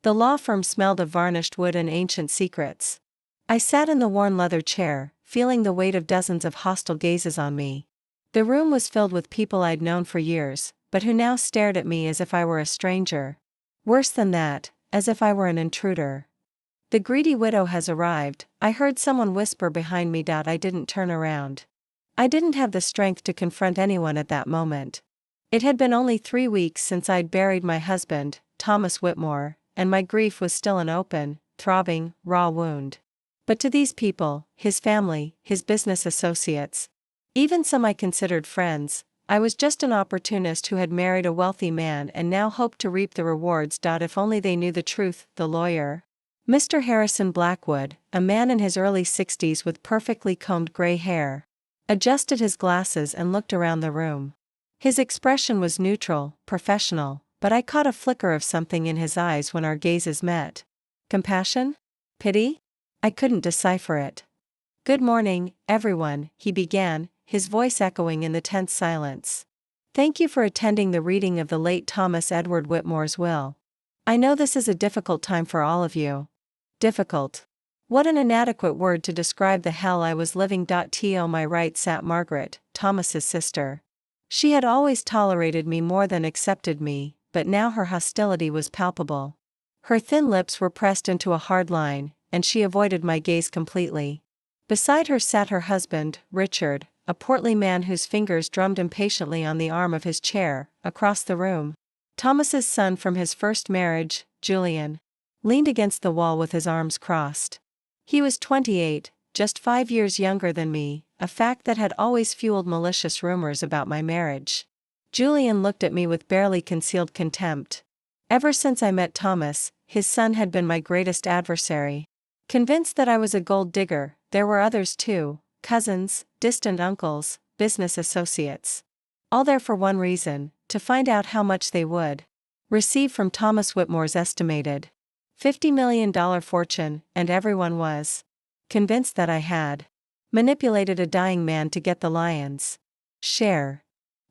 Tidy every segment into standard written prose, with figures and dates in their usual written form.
The law firm smelled of varnished wood and ancient secrets. I sat in the worn leather chair, feeling the weight of dozens of hostile gazes on me. The room was filled with people I'd known for years, but who now stared at me as if I were a stranger. Worse than that, as if I were an intruder. "The greedy widow has arrived," I heard someone whisper behind me. I didn't turn around. I didn't have the strength to confront anyone at that moment. It had been only 3 weeks since I'd buried my husband, Thomas Whitmore, and my grief was still an open, throbbing, raw wound. But to these people, his family, his business associates, even some I considered friends, I was just an opportunist who had married a wealthy man and now hoped to reap the rewards. If only they knew the truth, the lawyer, Mr. Harrison Blackwood, a man in his early 60s with perfectly combed gray hair, adjusted his glasses and looked around the room. His expression was neutral, professional, but I caught a flicker of something in his eyes when our gazes met. Compassion? Pity? I couldn't decipher it. "Good morning, everyone," he began, his voice echoing in the tense silence. "Thank you for attending the reading of the late Thomas Edward Whitmore's will. I know this is a difficult time for all of you." Difficult. What an inadequate word to describe the hell I was living. To my right sat Margaret, Thomas's sister. She had always tolerated me more than accepted me, but now her hostility was palpable. Her thin lips were pressed into a hard line, and she avoided my gaze completely. Beside her sat her husband, Richard, a portly man whose fingers drummed impatiently on the arm of his chair. Across the room, Thomas's son from his first marriage, Julian, leaned against the wall with his arms crossed. He was 28, just 5 years younger than me, a fact that had always fueled malicious rumors about my marriage. Julian looked at me with barely concealed contempt. Ever since I met Thomas, his son had been my greatest adversary. Convinced that I was a gold digger, there were others too, cousins, distant uncles, business associates. All there for one reason, to find out how much they would receive from Thomas Whitmore's estimated $50 million fortune, and everyone was convinced that I had manipulated a dying man to get the lion's share.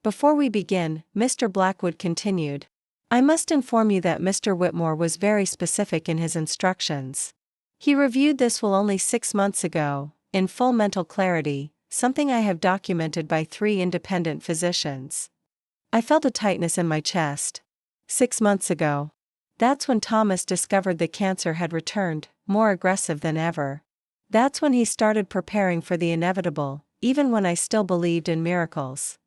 "Before we begin," Mr. Blackwood continued, "I must inform you that Mr. Whitmore was very specific in his instructions. He reviewed this will only 6 months ago, in full mental clarity, something I have documented by 3 independent physicians." I felt a tightness in my chest. 6 months ago. That's when Thomas discovered the cancer had returned, more aggressive than ever. That's when he started preparing for the inevitable, even when I still believed in miracles.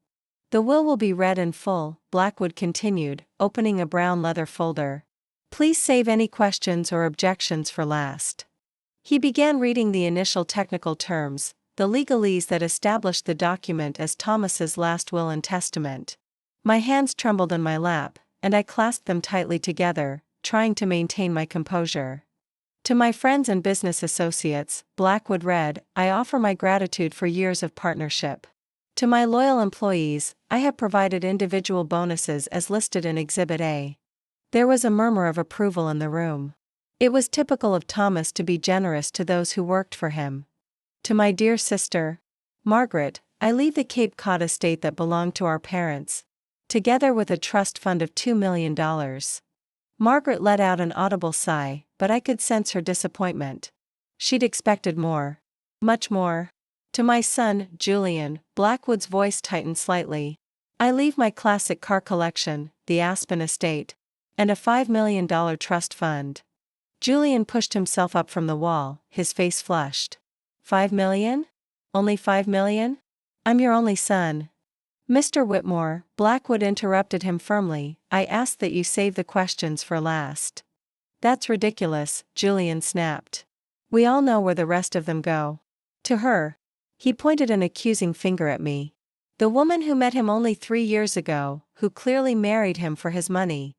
"The will be read in full," Blackwood continued, opening a brown leather folder. "Please save any questions or objections for last." He began reading the initial technical terms, the legalese that established the document as Thomas's last will and testament. My hands trembled in my lap, and I clasped them tightly together, trying to maintain my composure. "To my friends and business associates," Blackwood read, "I offer my gratitude for years of partnership. To my loyal employees, I have provided individual bonuses as listed in Exhibit A." There was a murmur of approval in the room. It was typical of Thomas to be generous to those who worked for him. "To my dear sister, Margaret, I leave the Cape Cod estate that belonged to our parents, together with a trust fund of $2 million. Margaret let out an audible sigh, but I could sense her disappointment. She'd expected more. Much more. "To my son, Julian," Blackwood's voice tightened slightly, "I leave my classic car collection, the Aspen estate, and a $5 million trust fund." Julian pushed himself up from the wall, his face flushed. "$5 million? Only $5 million? I'm your only son." "Mr. Whitmore," Blackwood interrupted him firmly, "I ask that you save the questions for last." "That's ridiculous," Julian snapped. "We all know where the rest of them go." "To her." He pointed an accusing finger at me. "The woman who met him only 3 years ago, who clearly married him for his money."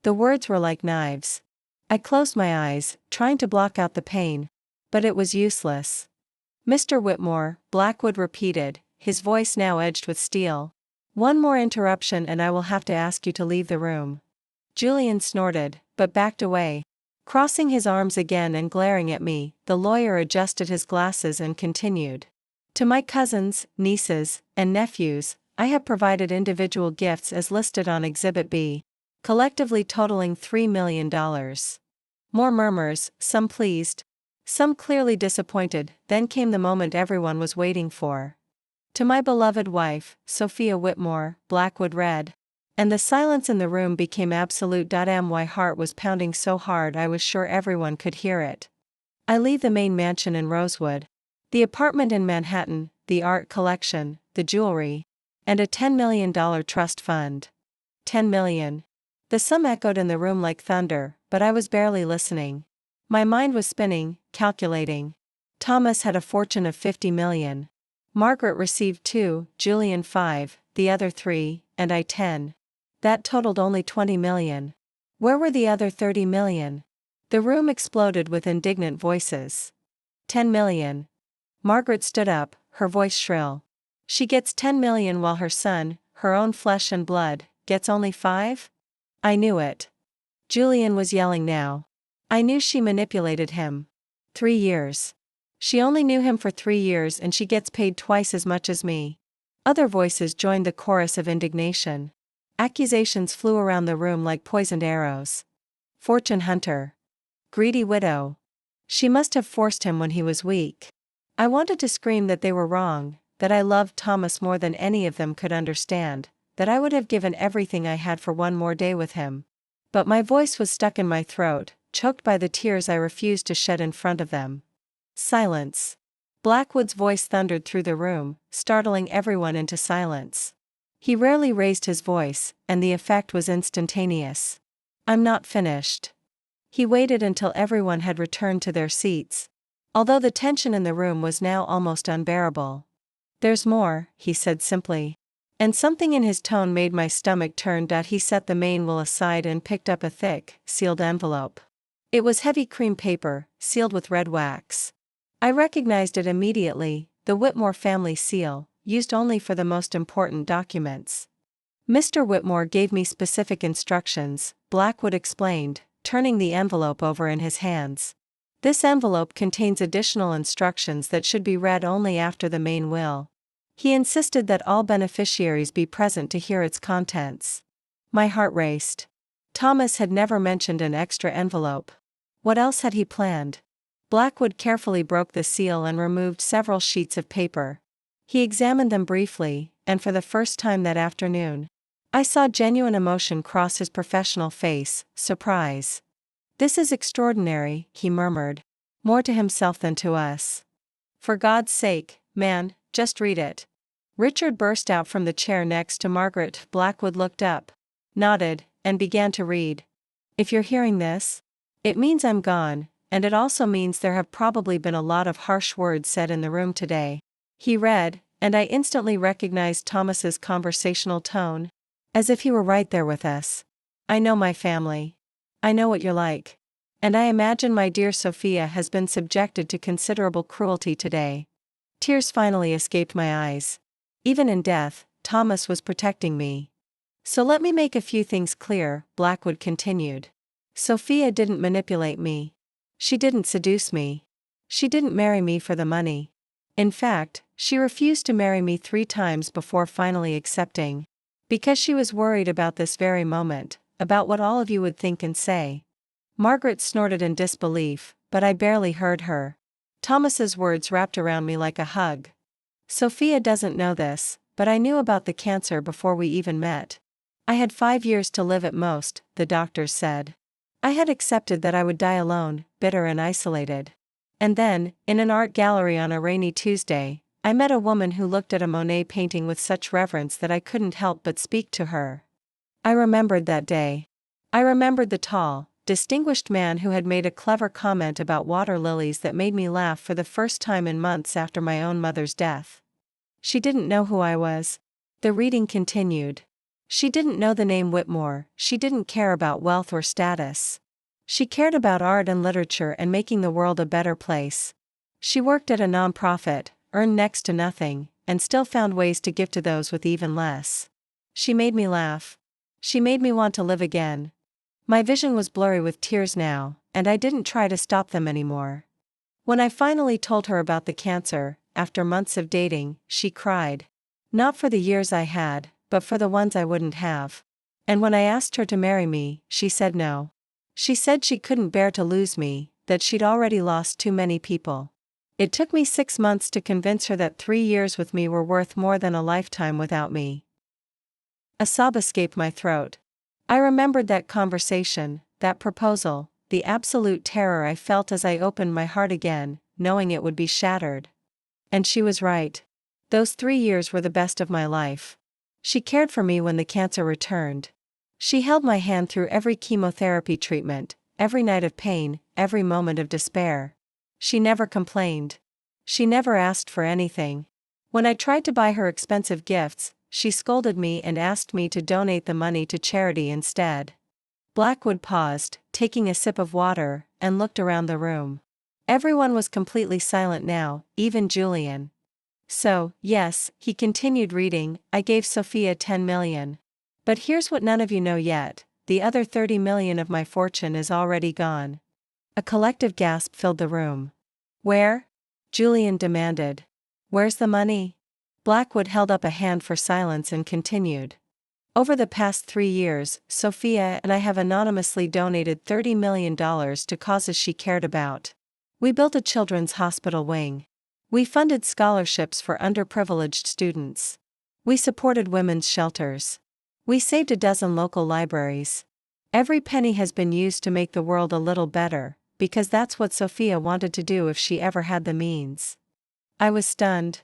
The words were like knives. I closed my eyes, trying to block out the pain, but it was useless. "Mr. Whitmore," Blackwood repeated, his voice now edged with steel. "One more interruption and I will have to ask you to leave the room." Julian snorted, but backed away. Crossing his arms again and glaring at me, the lawyer adjusted his glasses and continued. "To my cousins, nieces, and nephews, I have provided individual gifts as listed on Exhibit B, collectively totaling $3 million. More murmurs, some pleased, some clearly disappointed. Then came the moment everyone was waiting for. To my beloved wife, Sophia Whitmore, Blackwood read. And the silence in the room became absolute. My heart was pounding so hard I was sure everyone could hear it. I leave the main mansion in Rosewood, the apartment in Manhattan, the art collection, the jewelry, and a $10 million trust fund. 10 million. The sum echoed in the room like thunder, but I was barely listening. My mind was spinning, calculating. Thomas had a fortune of 50 million. Margaret received 2, Julian 5, the other 3, and I 10. That totaled only 20 million. Where were the other 30 million? The room exploded with indignant voices. 10 million. Margaret stood up, her voice shrill. She gets 10 million while her son, her own flesh and blood, gets only 5? I knew it. Julian was yelling now. I knew she manipulated him. 3 years. She only knew him for 3 years and she gets paid twice as much as me. Other voices joined the chorus of indignation. Accusations flew around the room like poisoned arrows. Fortune hunter. Greedy widow. She must have forced him when he was weak. I wanted to scream that they were wrong, that I loved Thomas more than any of them could understand, that I would have given everything I had for one more day with him. But my voice was stuck in my throat, choked by the tears I refused to shed in front of them. Silence. Blackwood's voice thundered through the room, startling everyone into silence. He rarely raised his voice, and the effect was instantaneous. I'm not finished. He waited until everyone had returned to their seats, although the tension in the room was now almost unbearable. There's more, he said simply. And something in his tone made my stomach turn. He set the main will aside and picked up a thick, sealed envelope. It was heavy cream paper, sealed with red wax. I recognized it immediately, the Whitmore family seal, used only for the most important documents. Mr. Whitmore gave me specific instructions, Blackwood explained, turning the envelope over in his hands. This envelope contains additional instructions that should be read only after the main will. He insisted that all beneficiaries be present to hear its contents. My heart raced. Thomas had never mentioned an extra envelope. What else had he planned? Blackwood carefully broke the seal and removed several sheets of paper. He examined them briefly, and for the first time that afternoon, I saw genuine emotion cross his professional face, surprise. This is extraordinary, he murmured, more to himself than to us. For God's sake, man, just read it. Richard burst out from the chair next to Margaret. Blackwood looked up, nodded, and began to read. If you're hearing this, it means I'm gone, and it also means there have probably been a lot of harsh words said in the room today. He read, and I instantly recognized Thomas's conversational tone, as if he were right there with us. I know my family. I know what you're like. And I imagine my dear Sophia has been subjected to considerable cruelty today. Tears finally escaped my eyes. Even in death, Thomas was protecting me. So let me make a few things clear, Blackwood continued. Sophia didn't manipulate me. She didn't seduce me. She didn't marry me for the money. In fact, she refused to marry me 3 times before finally accepting. Because she was worried about this very moment, about what all of you would think and say. Margaret snorted in disbelief, but I barely heard her. Thomas's words wrapped around me like a hug. Sophia doesn't know this, but I knew about the cancer before we even met. I had 5 years to live at most, the doctors said. I had accepted that I would die alone, bitter and isolated. And then, in an art gallery on a rainy Tuesday, I met a woman who looked at a Monet painting with such reverence that I couldn't help but speak to her. I remembered that day. I remembered the tall, distinguished man who had made a clever comment about water lilies that made me laugh for the first time in months after my own mother's death. She didn't know who I was. The reading continued. She didn't know the name Whitmore, she didn't care about wealth or status. She cared about art and literature and making the world a better place. She worked at a non-profit, earned next to nothing, and still found ways to give to those with even less. She made me laugh. She made me want to live again. My vision was blurry with tears now, and I didn't try to stop them anymore. When I finally told her about the cancer, after months of dating, she cried. Not for the years I had, but for the ones I wouldn't have. And when I asked her to marry me, she said no. She said she couldn't bear to lose me, that she'd already lost too many people. It took me 6 months to convince her that 3 years with me were worth more than a lifetime without me. A sob escaped my throat. I remembered that conversation, that proposal, the absolute terror I felt as I opened my heart again, knowing it would be shattered. And she was right. Those 3 years were the best of my life. She cared for me when the cancer returned. She held my hand through every chemotherapy treatment, every night of pain, every moment of despair. She never complained. She never asked for anything. When I tried to buy her expensive gifts, she scolded me and asked me to donate the money to charity instead. Blackwood paused, taking a sip of water, and looked around the room. Everyone was completely silent now, even Julian. So, yes, he continued reading, I gave Sophia 10 million. But here's what none of you know yet, the other 30 million of my fortune is already gone. A collective gasp filled the room. Where? Julian demanded. Where's the money? Blackwood held up a hand for silence and continued. Over the past 3 years, Sophia and I have anonymously donated $30 million to causes she cared about. We built a children's hospital wing. We funded scholarships for underprivileged students. We supported women's shelters. We saved a dozen local libraries. Every penny has been used to make the world a little better, because that's what Sophia wanted to do if she ever had the means. I was stunned.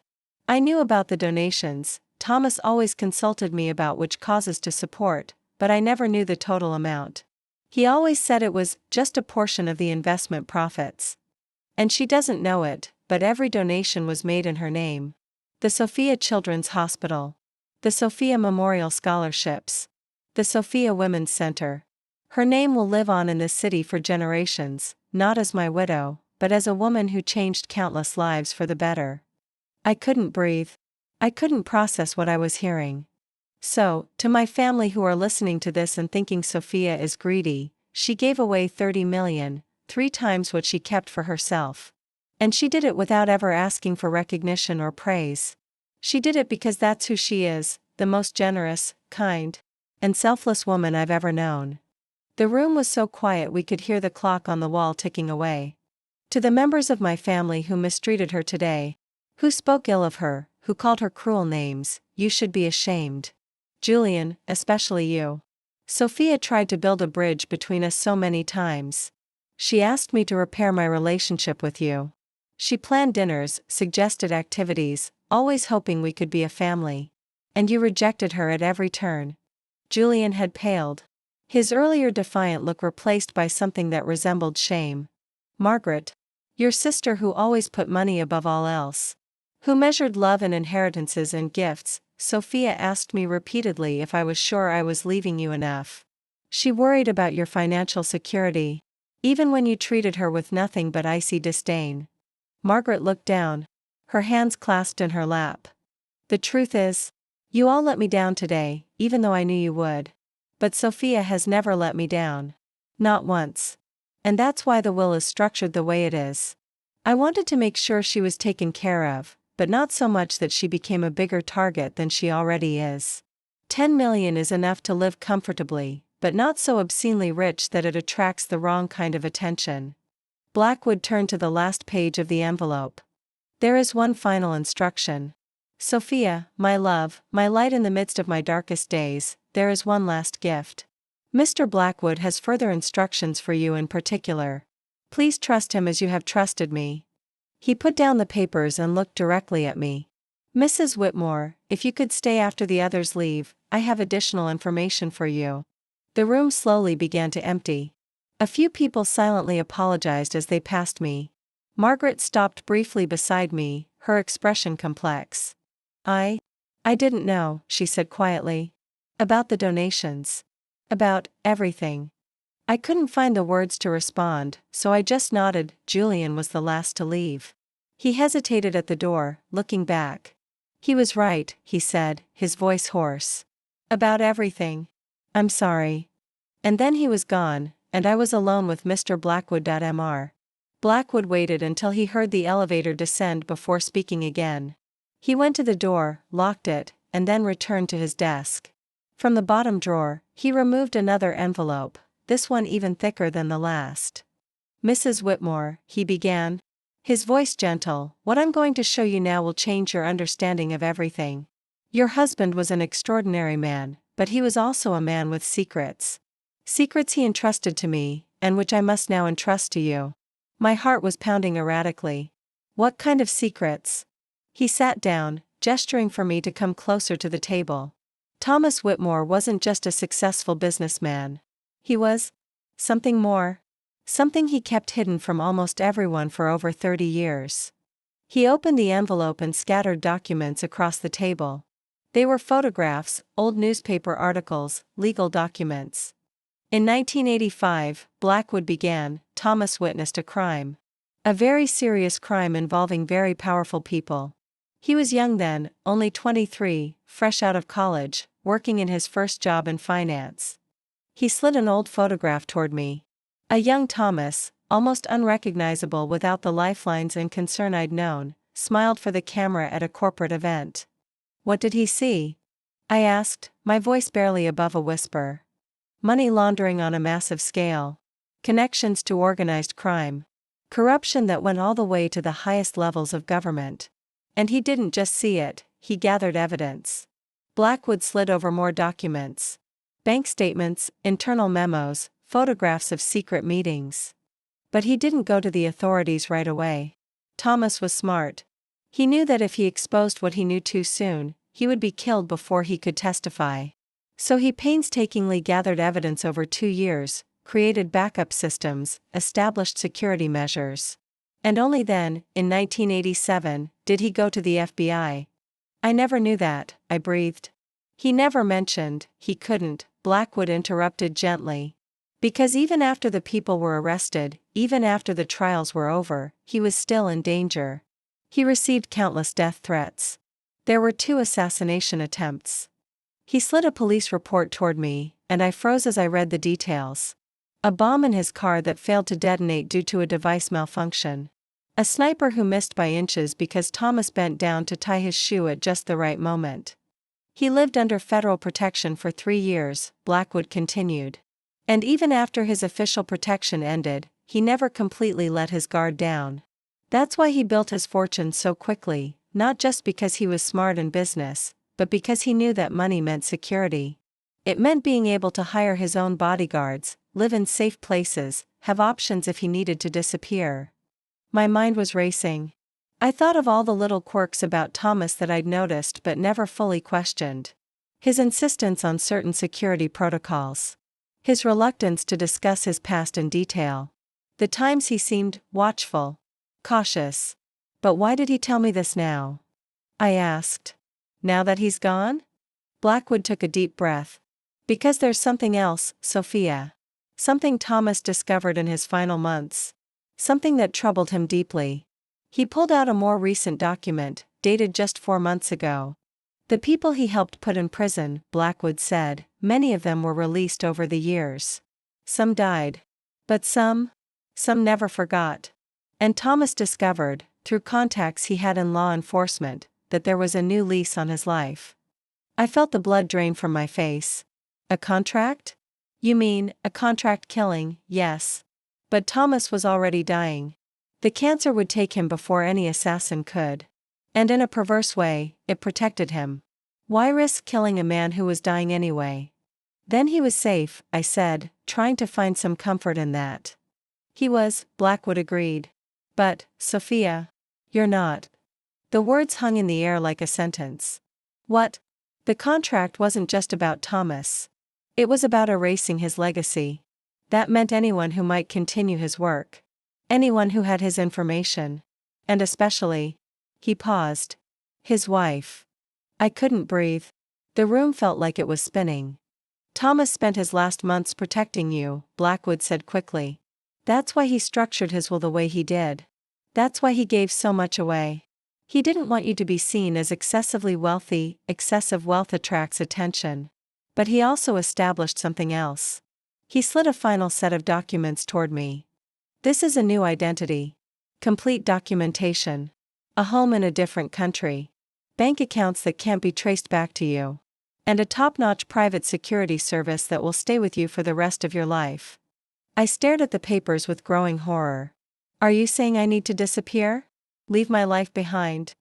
I knew about the donations. Thomas always consulted me about which causes to support, but I never knew the total amount. He always said it was just a portion of the investment profits. And she doesn't know it, but every donation was made in her name. The Sophia Children's Hospital. The Sophia Memorial Scholarships. The Sophia Women's Center. Her name will live on in this city for generations, not as my widow, but as a woman who changed countless lives for the better. I couldn't breathe. I couldn't process what I was hearing. So, to my family who are listening to this and thinking Sophia is greedy, she gave away 30 million, 3 times what she kept for herself. And she did it without ever asking for recognition or praise. She did it because that's who she is, the most generous, kind, and selfless woman I've ever known. The room was so quiet we could hear the clock on the wall ticking away. To the members of my family who mistreated her today, who spoke ill of her, who called her cruel names, you should be ashamed. Julian, especially you. Sophia tried to build a bridge between us so many times. She asked me to repair my relationship with you. She planned dinners, suggested activities, always hoping we could be a family. And you rejected her at every turn. Julian had paled. His earlier defiant look replaced by something that resembled shame. Margaret. Your sister who always put money above all else. Who measured love and inheritances and gifts. Sophia asked me repeatedly if I was sure I was leaving you enough. She worried about your financial security. Even when you treated her with nothing but icy disdain. Margaret looked down. Her hands clasped in her lap. The truth is, you all let me down today, even though I knew you would. But Sophia has never let me down. Not once. And that's why the will is structured the way it is. I wanted to make sure she was taken care of, but not so much that she became a bigger target than she already is. 10 million is enough to live comfortably, but not so obscenely rich that it attracts the wrong kind of attention. Blackwood turned to the last page of the envelope. There is one final instruction. Sophia, my love, my light in the midst of my darkest days, there is one last gift. Mr. Blackwood has further instructions for you in particular. Please trust him as you have trusted me. He put down the papers and looked directly at me. Mrs. Whitmore, if you could stay after the others leave, I have additional information for you. The room slowly began to empty. A few people silently apologized as they passed me. Margaret stopped briefly beside me, her expression complex. I didn't know, she said quietly. About the donations. About everything. I couldn't find the words to respond, so I just nodded. Julian was the last to leave. He hesitated at the door, looking back. He was right, he said, his voice hoarse. About everything. I'm sorry. And then he was gone, and I was alone with Mr. Blackwood. Mr. Blackwood waited until he heard the elevator descend before speaking again. He went to the door, locked it, and then returned to his desk. From the bottom drawer, he removed another envelope, this one even thicker than the last. Mrs. Whitmore, he began. His voice gentle, what I'm going to show you now will change your understanding of everything. Your husband was an extraordinary man, but he was also a man with secrets. Secrets he entrusted to me, and which I must now entrust to you. My heart was pounding erratically. What kind of secrets? He sat down, gesturing for me to come closer to the table. Thomas Whitmore wasn't just a successful businessman. He was something more. Something he kept hidden from almost everyone for over 30 years. He opened the envelope and scattered documents across the table. They were photographs, old newspaper articles, legal documents. In 1985, Blackwood began. Thomas witnessed a crime. A very serious crime involving very powerful people. He was young then, only 23, fresh out of college, working in his first job in finance. He slid an old photograph toward me. A young Thomas, almost unrecognizable without the lifelines and concern I'd known, smiled for the camera at a corporate event. What did he see? I asked, my voice barely above a whisper. Money laundering on a massive scale. Connections to organized crime. Corruption that went all the way to the highest levels of government. And he didn't just see it, he gathered evidence. Blackwood slid over more documents. Bank statements, internal memos, photographs of secret meetings. But he didn't go to the authorities right away. Thomas was smart. He knew that if he exposed what he knew too soon, he would be killed before he could testify. So he painstakingly gathered evidence over 2 years, created backup systems, established security measures. And only then, in 1987, did he go to the FBI. I never knew that, I breathed. He never mentioned, he couldn't, Blackwood interrupted gently. Because even after the people were arrested, even after the trials were over, he was still in danger. He received countless death threats. There were 2 assassination attempts. He slid a police report toward me, and I froze as I read the details. A bomb in his car that failed to detonate due to a device malfunction. A sniper who missed by inches because Thomas bent down to tie his shoe at just the right moment. He lived under federal protection for 3 years, Blackwood continued. And even after his official protection ended, he never completely let his guard down. That's why he built his fortune so quickly, not just because he was smart in business, but because he knew that money meant security. It meant being able to hire his own bodyguards, live in safe places, have options if he needed to disappear. My mind was racing. I thought of all the little quirks about Thomas that I'd noticed but never fully questioned. His insistence on certain security protocols. His reluctance to discuss his past in detail. The times he seemed watchful, cautious. But why did he tell me this now? I asked. Now that he's gone? Blackwood took a deep breath. Because there's something else, Sophia. Something Thomas discovered in his final months. Something that troubled him deeply. He pulled out a more recent document, dated just 4 months ago. The people he helped put in prison, Blackwood said, many of them were released over the years. Some died. But some never forgot. And Thomas discovered, through contacts he had in law enforcement, that there was a new lease on his life. I felt the blood drain from my face. A contract? You mean, a contract killing, yes. But Thomas was already dying. The cancer would take him before any assassin could. And in a perverse way, it protected him. Why risk killing a man who was dying anyway? Then he was safe, I said, trying to find some comfort in that. He was, Blackwood agreed. But, Sophia, you're not. The words hung in the air like a sentence. What? The contract wasn't just about Thomas. It was about erasing his legacy. That meant anyone who might continue his work. Anyone who had his information. And especially, he paused. His wife. I couldn't breathe. The room felt like it was spinning. Thomas spent his last months protecting you, Blackwood said quickly. That's why he structured his will the way he did. That's why he gave so much away. He didn't want you to be seen as excessively wealthy. Excessive wealth attracts attention. But he also established something else. He slid a final set of documents toward me. This is a new identity. Complete documentation. A home in a different country. Bank accounts that can't be traced back to you. And a top-notch private security service that will stay with you for the rest of your life. I stared at the papers with growing horror. Are you saying I need to disappear? Leave my life behind?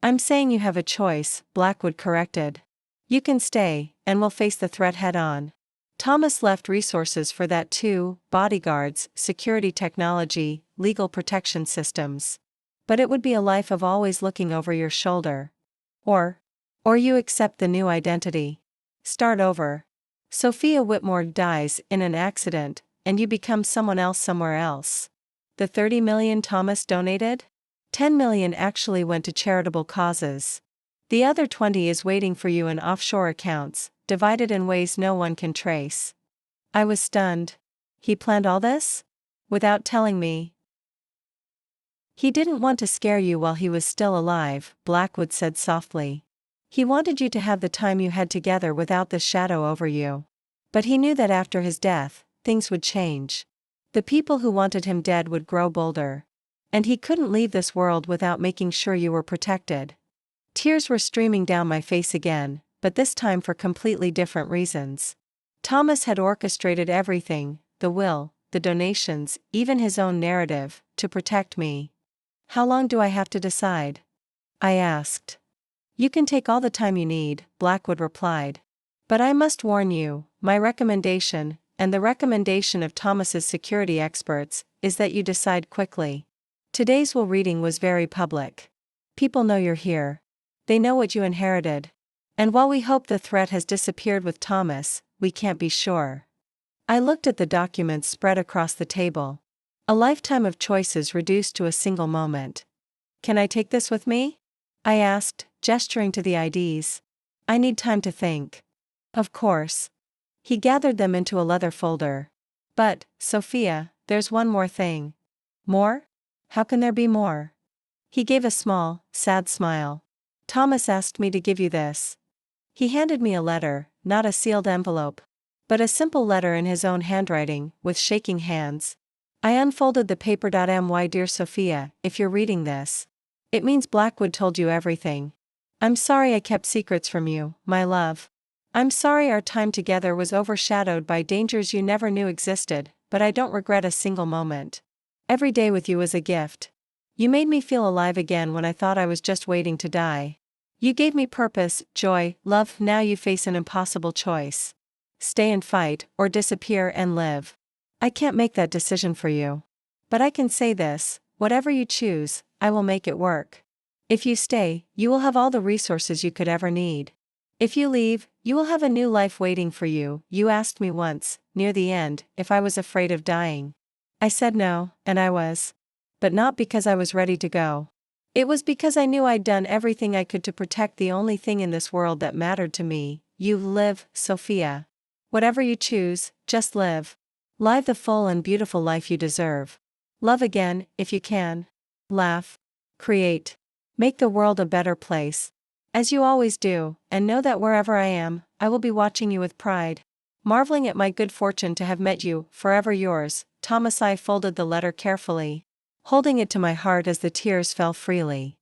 I'm saying you have a choice, Blackwood corrected. You can stay, and we'll face the threat head-on. Thomas left resources for that too: bodyguards, security technology, legal protection systems. But it would be a life of always looking over your shoulder. Or you accept the new identity. Start over. Sophia Whitmore dies in an accident, and you become someone else somewhere else. The $30 million Thomas donated? $10 million actually went to charitable causes. The other 20 is waiting for you in offshore accounts, divided in ways no one can trace. I was stunned. He planned all this? Without telling me. He didn't want to scare you while he was still alive, Blackwood said softly. He wanted you to have the time you had together without this shadow over you. But he knew that after his death, things would change. The people who wanted him dead would grow bolder. And he couldn't leave this world without making sure you were protected. Tears were streaming down my face again, but this time for completely different reasons. Thomas had orchestrated everything: the will, the donations, even his own narrative, to protect me. How long do I have to decide? I asked. You can take all the time you need, Blackwood replied. But I must warn you, my recommendation, and the recommendation of Thomas's security experts, is that you decide quickly. Today's will reading was very public. People know you're here. They know what you inherited. And while we hope the threat has disappeared with Thomas, we can't be sure. I looked at the documents spread across the table. A lifetime of choices reduced to a single moment. Can I take this with me? I asked, gesturing to the IDs. I need time to think. Of course. He gathered them into a leather folder. But, Sophia, there's one more thing. More? How can there be more? He gave a small, sad smile. Thomas asked me to give you this. He handed me a letter, not a sealed envelope, but a simple letter in his own handwriting, with shaking hands. I unfolded the paper. My dear Sophia, if you're reading this, it means Blackwood told you everything. I'm sorry I kept secrets from you, my love. I'm sorry our time together was overshadowed by dangers you never knew existed, but I don't regret a single moment. Every day with you was a gift. You made me feel alive again when I thought I was just waiting to die. You gave me purpose, joy, love. Now you face an impossible choice. Stay and fight, or disappear and live. I can't make that decision for you. But I can say this: whatever you choose, I will make it work. If you stay, you will have all the resources you could ever need. If you leave, you will have a new life waiting for you. You asked me once, near the end, if I was afraid of dying. I said no, and I was. But not because I was ready to go. It was because I knew I'd done everything I could to protect the only thing in this world that mattered to me. You live, Sophia. Whatever you choose, just live. Live the full and beautiful life you deserve. Love again, if you can. Laugh. Create. Make the world a better place. As you always do, and know that wherever I am, I will be watching you with pride. Marveling at my good fortune to have met you. Forever yours, Thomas. I folded the letter carefully, holding it to my heart as the tears fell freely.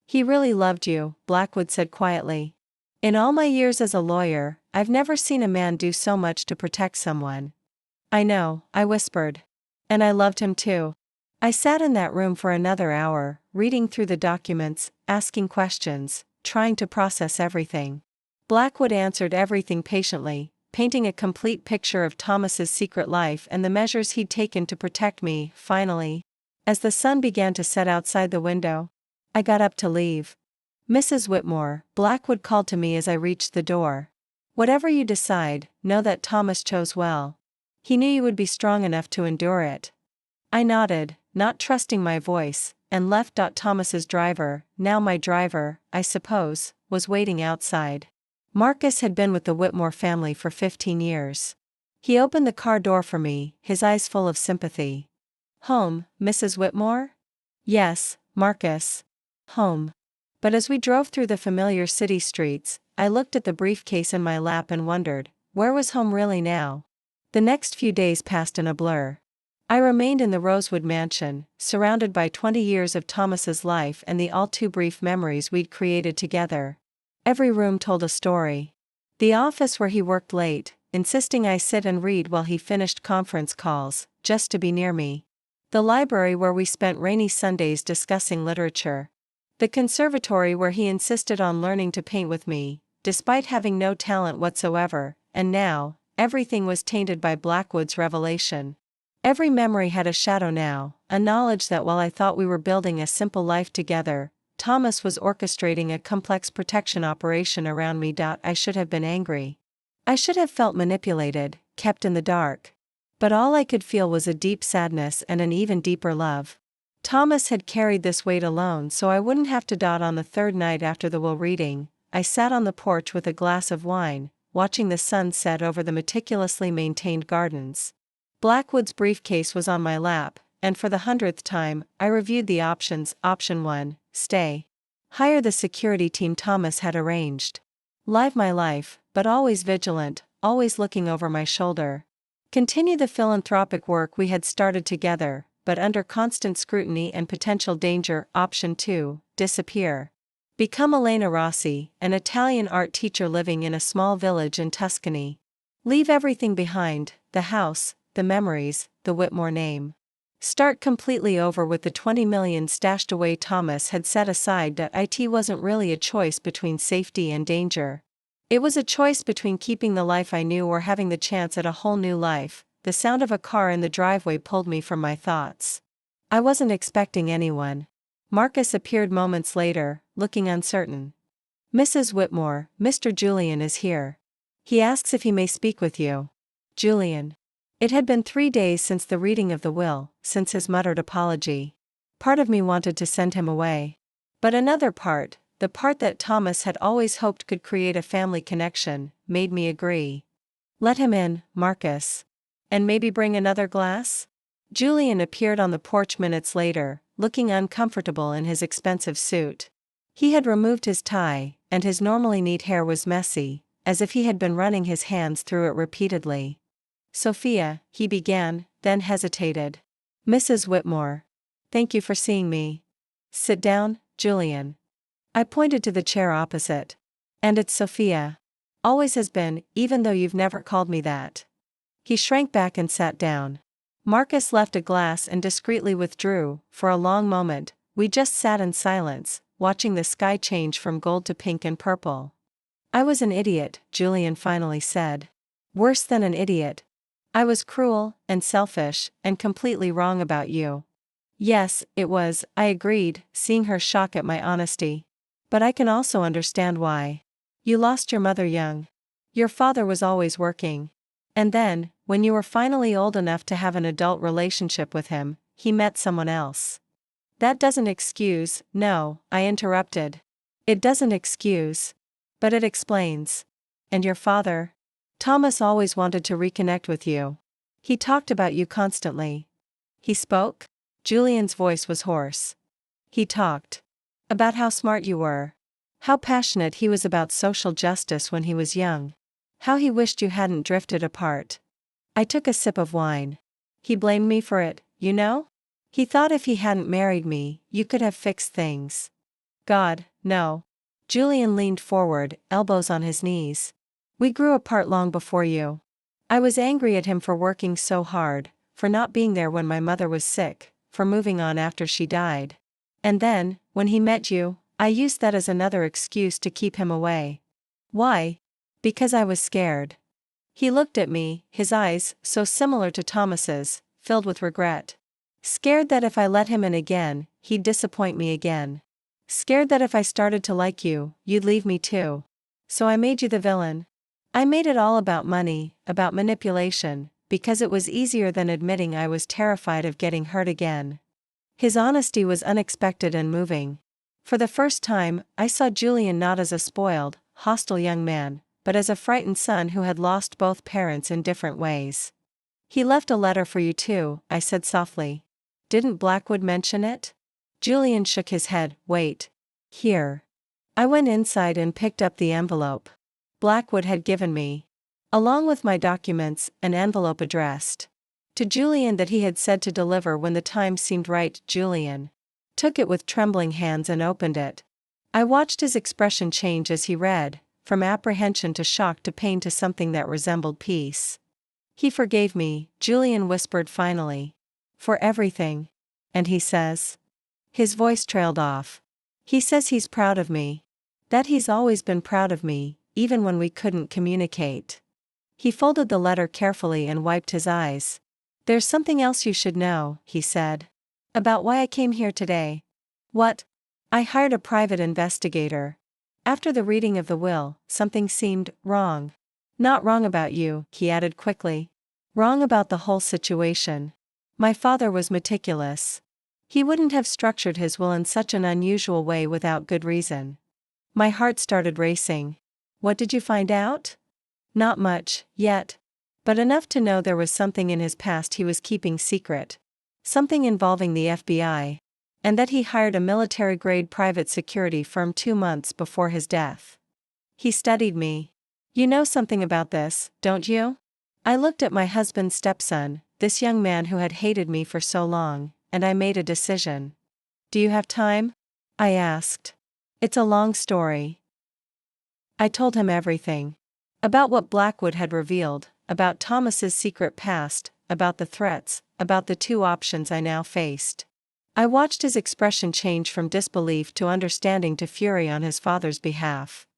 He really loved you, Blackwood said quietly. In all my years as a lawyer, I've never seen a man do so much to protect someone. I know, I whispered. And I loved him too. I sat in that room for another hour, reading through the documents, asking questions, trying to process everything. Blackwood answered everything patiently, painting a complete picture of Thomas's secret life and the measures he'd taken to protect me. Finally, as the sun began to set outside the window, I got up to leave. Mrs. Whitmore, Blackwood called to me as I reached the door. Whatever you decide, know that Thomas chose well. He knew you would be strong enough to endure it. I nodded, not trusting my voice, and left. Thomas's driver, now my driver, I suppose, was waiting outside. Marcus had been with the Whitmore family for 15 years. He opened the car door for me, his eyes full of sympathy. Home, Mrs. Whitmore? Yes, Marcus. Home. But as we drove through the familiar city streets, I looked at the briefcase in my lap and wondered, where was home really now? The next few days passed in a blur. I remained in the Rosewood mansion, surrounded by 20 years of Thomas's life and the all too brief memories we'd created together. Every room told a story. The office where he worked late, insisting I sit and read while he finished conference calls, just to be near me. The library where we spent rainy Sundays discussing literature. The conservatory where he insisted on learning to paint with me, despite having no talent whatsoever, and now, everything was tainted by Blackwood's revelation. Every memory had a shadow now, a knowledge that while I thought we were building a simple life together, Thomas was orchestrating a complex protection operation around me. I should have been angry. I should have felt manipulated, kept in the dark. But all I could feel was a deep sadness and an even deeper love. Thomas had carried this weight alone so I wouldn't have to. On the third night after the will reading, I sat on the porch with a glass of wine, watching the sun set over the meticulously maintained gardens. Blackwood's briefcase was on my lap, and for the 100th time, I reviewed the options. Option 1, stay. Hire the security team Thomas had arranged. Live my life, but always vigilant, always looking over my shoulder. Continue the philanthropic work we had started together, but under constant scrutiny and potential danger. Option 2, disappear. Become Elena Rossi, an Italian art teacher living in a small village in Tuscany. Leave everything behind, the house, the memories, the Whitmore name. Start completely over with the 20 million stashed away Thomas had set aside. It wasn't really a choice between safety and danger. It was a choice between keeping the life I knew or having the chance at a whole new life. The sound of a car in the driveway pulled me from my thoughts. I wasn't expecting anyone. Marcus appeared moments later, looking uncertain. Mrs. Whitmore, Mr. Julian is here. He asks if he may speak with you. Julian. It had been 3 days since the reading of the will, since his muttered apology. Part of me wanted to send him away. But another part, the part that Thomas had always hoped could create a family connection, made me agree. Let him in, Marcus. And maybe bring another glass? Julian appeared on the porch minutes later, looking uncomfortable in his expensive suit. He had removed his tie, and his normally neat hair was messy, as if he had been running his hands through it repeatedly. Sophia, he began, then hesitated. Mrs. Whitmore. Thank you for seeing me. Sit down, Julian. I pointed to the chair opposite. And it's Sophia. Always has been, even though you've never called me that. He shrank back and sat down. Marcus left a glass and discreetly withdrew. For a long moment, we just sat in silence, watching the sky change from gold to pink and purple. I was an idiot, Julian finally said. Worse than an idiot. I was cruel, and selfish, and completely wrong about you. Yes, it was, I agreed, seeing her shock at my honesty. But I can also understand why. You lost your mother young. Your father was always working. And then, when you were finally old enough to have an adult relationship with him, he met someone else. That doesn't excuse, no, I interrupted. It doesn't excuse. But it explains. And your father? Thomas always wanted to reconnect with you. He talked about you constantly. He spoke? Julian's voice was hoarse. He talked. About how smart you were. How passionate he was about social justice when he was young. How he wished you hadn't drifted apart. I took a sip of wine. He blamed me for it, you know? He thought if he hadn't married me, you could have fixed things. God, no. Julian leaned forward, elbows on his knees. We grew apart long before you. I was angry at him for working so hard, for not being there when my mother was sick, for moving on after she died. And then, when he met you, I used that as another excuse to keep him away. Why? Because I was scared. He looked at me, his eyes, so similar to Thomas's, filled with regret. Scared that if I let him in again, he'd disappoint me again. Scared that if I started to like you, you'd leave me too. So I made you the villain. I made it all about money, about manipulation, because it was easier than admitting I was terrified of getting hurt again. His honesty was unexpected and moving. For the first time, I saw Julian not as a spoiled, hostile young man, but as a frightened son who had lost both parents in different ways. He left a letter for you too, I said softly. Didn't Blackwood mention it? Julian shook his head. Wait. Here. I went inside and picked up the envelope. Blackwood had given me, along with my documents, an envelope addressed to Julian that he had said to deliver when the time seemed right. Julian took it with trembling hands and opened it. I watched his expression change as he read. from apprehension to shock to pain to something that resembled peace. He forgave me, Julian whispered finally. For everything. And he says. His voice trailed off. He says he's proud of me. That he's always been proud of me, even when we couldn't communicate. He folded the letter carefully and wiped his eyes. There's something else you should know, he said. About why I came here today. What? I hired a private investigator. After the reading of the will, something seemed wrong. Not wrong about you, he added quickly. Wrong about the whole situation. My father was meticulous. He wouldn't have structured his will in such an unusual way without good reason. My heart started racing. What did you find out? Not much, yet. But enough to know there was something in his past he was keeping secret. Something involving the FBI. And that he hired a military-grade private security firm 2 months before his death. He studied me. You know something about this, don't you? I looked at my husband's stepson, this young man who had hated me for so long, and I made a decision. Do you have time? I asked. It's a long story. I told him everything. About what Blackwood had revealed, about Thomas's secret past, about the threats, about the 2 options I now faced. I watched his expression change from disbelief to understanding to fury on his father's behalf.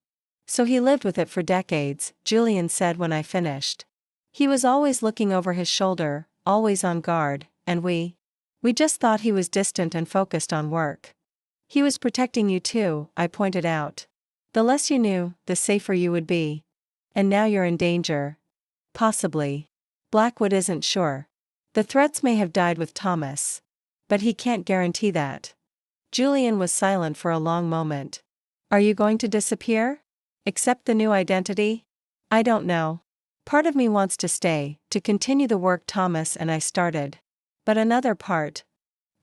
So he lived with it for decades, Julian said when I finished. He was always looking over his shoulder, always on guard, and we just thought he was distant and focused on work. He was protecting you too, I pointed out. The less you knew, the safer you would be. And now you're in danger. Possibly. Blackwood isn't sure. The threats may have died with Thomas. But he can't guarantee that. Julian was silent for a long moment. Are you going to disappear? Accept the new identity? I don't know. Part of me wants to stay, to continue the work Thomas and I started. But another part.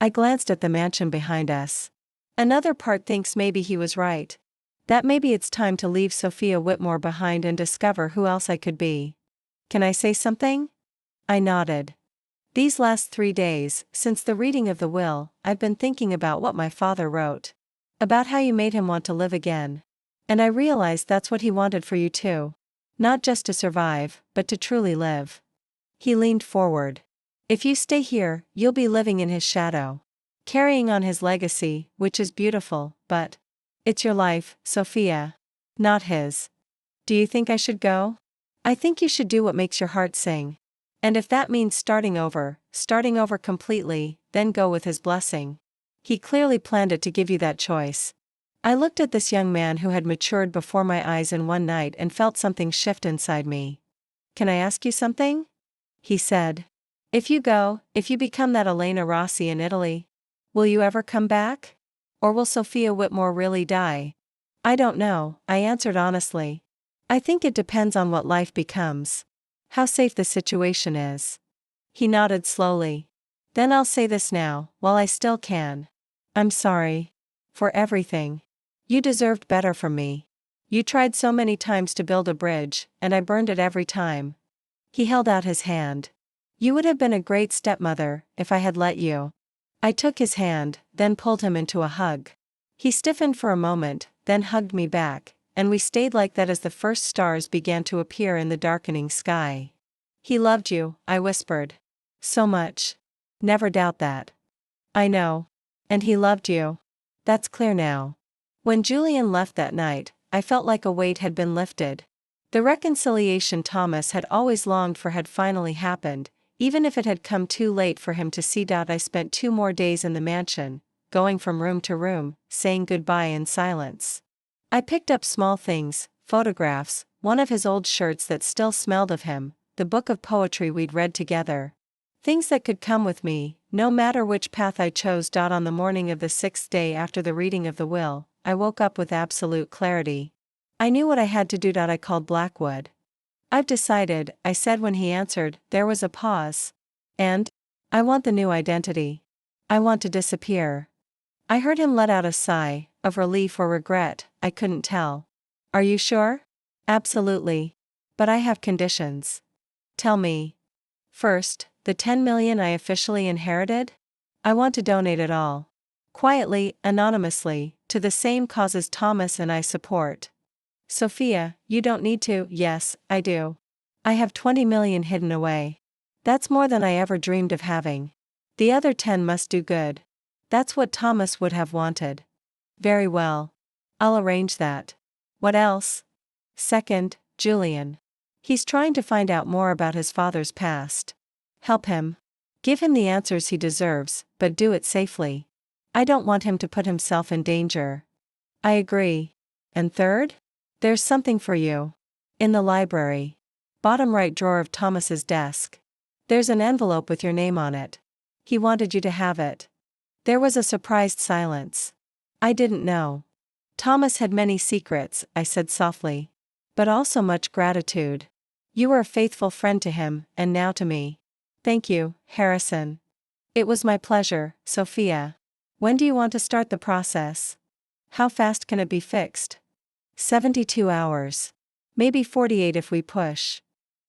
I glanced at the mansion behind us. Another part thinks maybe he was right. That maybe it's time to leave Sophia Whitmore behind and discover who else I could be. Can I say something? I nodded. These last 3 days, since the reading of the will, I've been thinking about what my father wrote. About how you made him want to live again. And I realized that's what he wanted for you too. Not just to survive, but to truly live. He leaned forward. If you stay here, you'll be living in his shadow. Carrying on his legacy, which is beautiful, but it's your life, Sophia. Not his. Do you think I should go? I think you should do what makes your heart sing. And if that means starting over completely, then go with his blessing. He clearly planned it to give you that choice. I looked at this young man who had matured before my eyes in one night and felt something shift inside me. Can I ask you something? He said. If you go, if you become that Elena Rossi in Italy, will you ever come back? Or will Sophia Whitmore really die? I don't know, I answered honestly. I think it depends on what life becomes. How safe the situation is. He nodded slowly. Then I'll say this now, while I still can. I'm sorry. For everything. You deserved better from me. You tried so many times to build a bridge, and I burned it every time. He held out his hand. You would have been a great stepmother, if I had let you. I took his hand, then pulled him into a hug. He stiffened for a moment, then hugged me back, and we stayed like that as the first stars began to appear in the darkening sky. He loved you, I whispered. So much. Never doubt that. I know. And he loved you. That's clear now. When Julian left that night, I felt like a weight had been lifted. The reconciliation Thomas had always longed for had finally happened, even if it had come too late for him to see. I spent 2 more days in the mansion, going from room to room, saying goodbye in silence. I picked up small things, photographs, one of his old shirts that still smelled of him, the book of poetry we'd read together. Things that could come with me, no matter which path I chose. On the morning of the 6th day after the reading of the will, I woke up with absolute clarity. I knew what I had to do. I called Blackwood. I've decided, I said when he answered. There was a pause. And? I want the new identity. I want to disappear. I heard him let out a sigh, of relief or regret, I couldn't tell. Are you sure? Absolutely. But I have conditions. Tell me. First, the 10 million I officially inherited? I want to donate it all. Quietly, anonymously, to the same causes Thomas and I support. Sophia, you don't need to. Yes, I do. I have 20 million hidden away. That's more than I ever dreamed of having. The other 10 must do good. That's what Thomas would have wanted. Very well. I'll arrange that. What else? Second, Julian. He's trying to find out more about his father's past. Help him. Give him the answers he deserves, but do it safely. I don't want him to put himself in danger. I agree. And third? There's something for you. In the library. Bottom right drawer of Thomas's desk. There's an envelope with your name on it. He wanted you to have it. There was a surprised silence. I didn't know. Thomas had many secrets, I said softly. But also much gratitude. You were a faithful friend to him, and now to me. Thank you, Harrison. It was my pleasure, Sophia. When do you want to start the process? How fast can it be fixed? 72 hours. Maybe 48 if we push.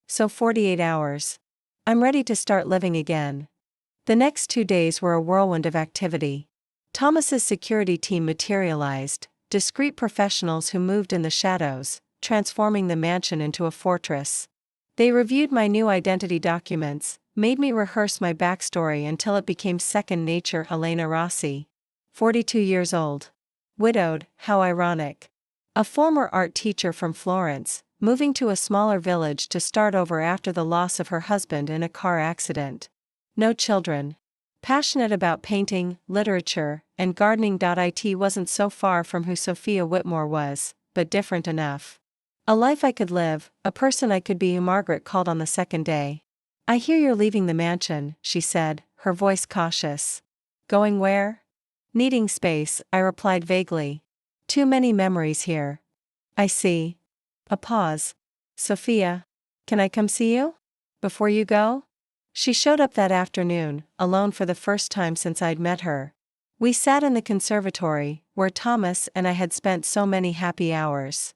So 48 hours. I'm ready to start living again. The next 2 days were a whirlwind of activity. Thomas's security team materialized, discreet professionals who moved in the shadows, transforming the mansion into a fortress. They reviewed my new identity documents, made me rehearse my backstory until it became second nature. Elena Rossi. 42 years old. Widowed, how ironic. A former art teacher from Florence, moving to a smaller village to start over after the loss of her husband in a car accident. No children. Passionate about painting, literature, and gardening. It wasn't so far from who Sophia Whitmore was, but different enough. A life I could live, a person I could be. Margaret called on the second day. I hear you're leaving the mansion, she said, her voice cautious. Going where? Needing space, I replied vaguely. Too many memories here. I see. A pause. Sophia, can I come see you? Before you go? She showed up that afternoon, alone for the first time since I'd met her. We sat in the conservatory, where Thomas and I had spent so many happy hours.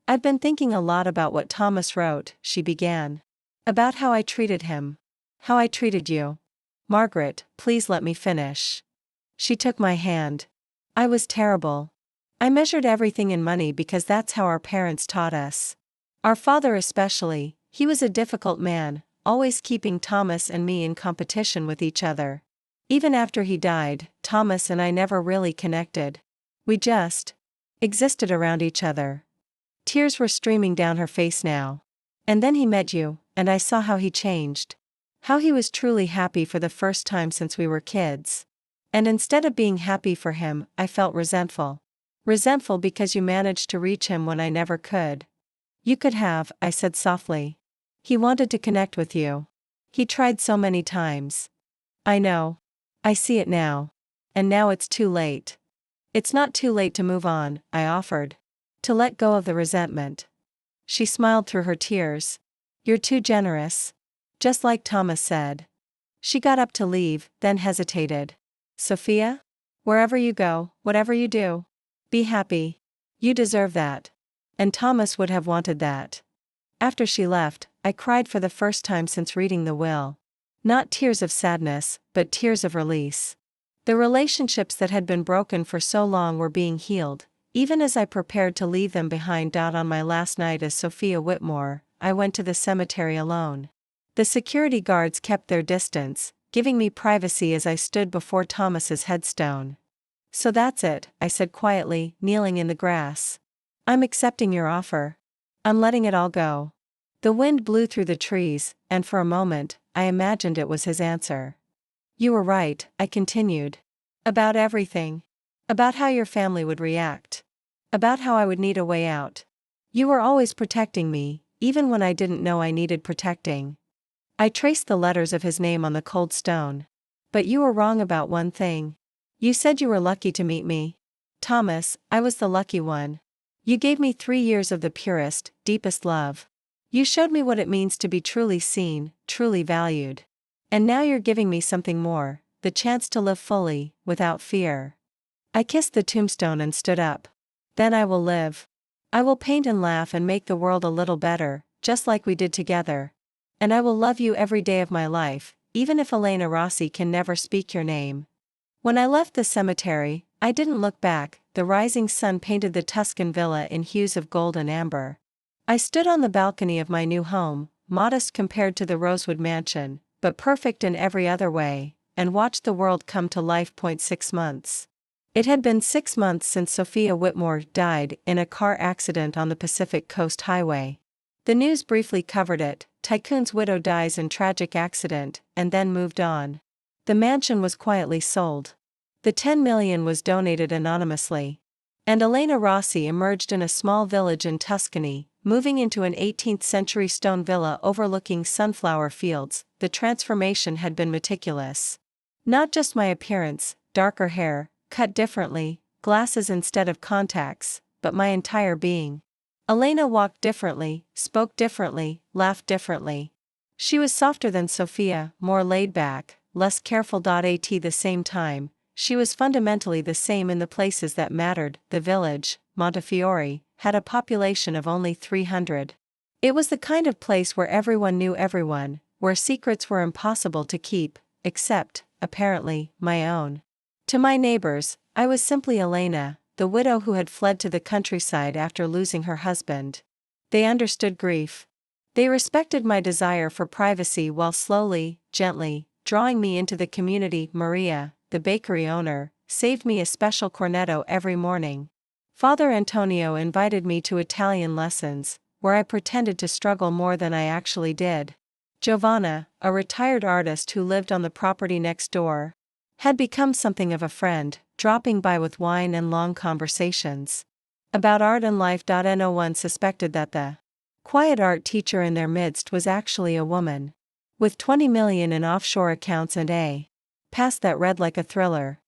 I'd been thinking a lot about what Thomas wrote, she began. About how I treated him. How I treated you. Margaret, please let me finish. She took my hand. I was terrible. I measured everything in money because that's how our parents taught us. Our father especially, he was a difficult man, always keeping Thomas and me in competition with each other. Even after he died, Thomas and I never really connected. We just existed around each other. Tears were streaming down her face now. And then he met you, and I saw how he changed. How he was truly happy for the first time since we were kids. And instead of being happy for him, I felt resentful. Resentful because you managed to reach him when I never could. You could have, I said softly. He wanted to connect with you. He tried so many times. I know. I see it now. And now it's too late. It's not too late to move on, I offered. To let go of the resentment. She smiled through her tears. You're too generous. Just like Thomas said. She got up to leave, then hesitated. Sophia? Wherever you go, whatever you do. Be happy. You deserve that. And Thomas would have wanted that. After she left, I cried for the first time since reading the will. Not tears of sadness, but tears of release. The relationships that had been broken for so long were being healed, even as I prepared to leave them behind. On my last night as Sophia Whitmore, I went to the cemetery alone. The security guards kept their distance, giving me privacy as I stood before Thomas's headstone. So that's it, I said quietly, kneeling in the grass. I'm accepting your offer. I'm letting it all go. The wind blew through the trees, and for a moment, I imagined it was his answer. You were right, I continued. About everything. About how your family would react. About how I would need a way out. You were always protecting me, even when I didn't know I needed protecting. I traced the letters of his name on the cold stone. But you were wrong about one thing. You said you were lucky to meet me. Thomas, I was the lucky one. You gave me 3 years of the purest, deepest love. You showed me what it means to be truly seen, truly valued. And now you're giving me something more, the chance to live fully, without fear. I kissed the tombstone and stood up. Then I will live. I will paint and laugh and make the world a little better, just like we did together. And I will love you every day of my life, even if Elena Rossi can never speak your name. When I left the cemetery, I didn't look back, the rising sun painted the Tuscan villa in hues of gold and amber. I stood on the balcony of my new home, modest compared to the Rosewood mansion, but perfect in every other way, and watched the world come to life. 6 months. It had been 6 months since Sophia Whitmore died in a car accident on the Pacific Coast Highway. The news briefly covered it: tycoon's widow dies in tragic accident, and then moved on. The mansion was quietly sold. The $10 million was donated anonymously. And Elena Rossi emerged in a small village in Tuscany, moving into an 18th-century stone villa overlooking sunflower fields. The transformation had been meticulous. Not just my appearance, darker hair, cut differently, glasses instead of contacts, but my entire being. Elena walked differently, spoke differently, laughed differently. She was softer than Sophia, more laid back, less careful. At the same time, she was fundamentally the same in the places that mattered. The village, Montefiore, had a population of only 300. It was the kind of place where everyone knew everyone, where secrets were impossible to keep, except, apparently, my own. To my neighbors, I was simply Elena, the widow who had fled to the countryside after losing her husband. They understood grief. They respected my desire for privacy while slowly, gently, drawing me into the community. Maria, the bakery owner, saved me a special cornetto every morning. Father Antonio invited me to Italian lessons, where I pretended to struggle more than I actually did. Giovanna, a retired artist who lived on the property next door, had become something of a friend, dropping by with wine and long conversations about art and life. No one suspected that the quiet art teacher in their midst was actually a woman, with 20 million in offshore accounts and a past that read like a thriller.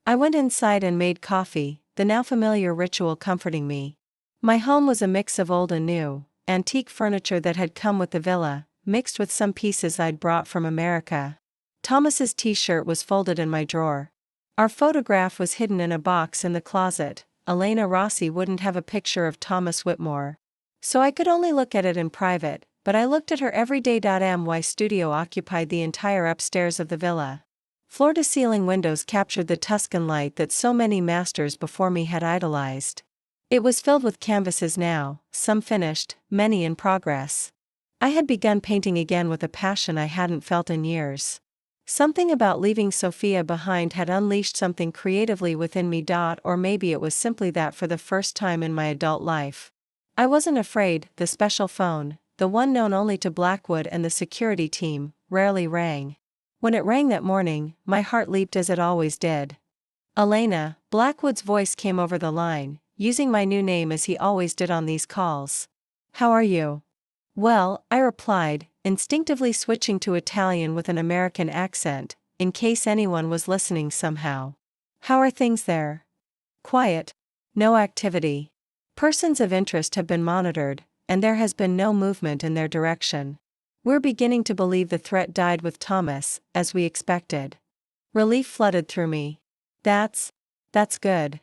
I went inside and made coffee, the now familiar ritual comforting me. My home was a mix of old and new, antique furniture that had come with the villa, mixed with some pieces I'd brought from America. Thomas's t-shirt was folded in my drawer. Our photograph was hidden in a box in the closet. Elena Rossi wouldn't have a picture of Thomas Whitmore, so I could only look at it in private, but I looked at her every day. My studio occupied the entire upstairs of the villa. Floor-to-ceiling windows captured the Tuscan light that so many masters before me had idolized. It was filled with canvases now, some finished, many in progress. I had begun painting again with a passion I hadn't felt in years. Something about leaving Sophia behind had unleashed something creatively within me. Or maybe it was simply that for the first time in my adult life, I wasn't afraid. The special phone, the one known only to Blackwood and the security team, rarely rang. When it rang that morning, my heart leaped as it always did. Elena, Blackwood's voice came over the line, using my new name as he always did on these calls. "How are you?" "Well," I replied, instinctively switching to Italian with an American accent, in case anyone was listening somehow. "How are things there?" "Quiet. No activity. Persons of interest have been monitored, and there has been no movement in their direction. We're beginning to believe the threat died with Thomas, as we expected." Relief flooded through me. That's good.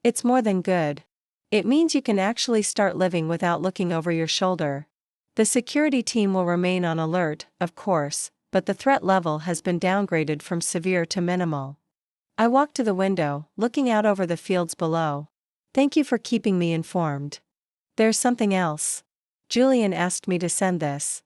It's more than good. It means you can actually start living without looking over your shoulder. The security team will remain on alert, of course, but the threat level has been downgraded from severe to minimal. I walked to the window, looking out over the fields below. "Thank you for keeping me informed. There's something else. Julian asked me to send this."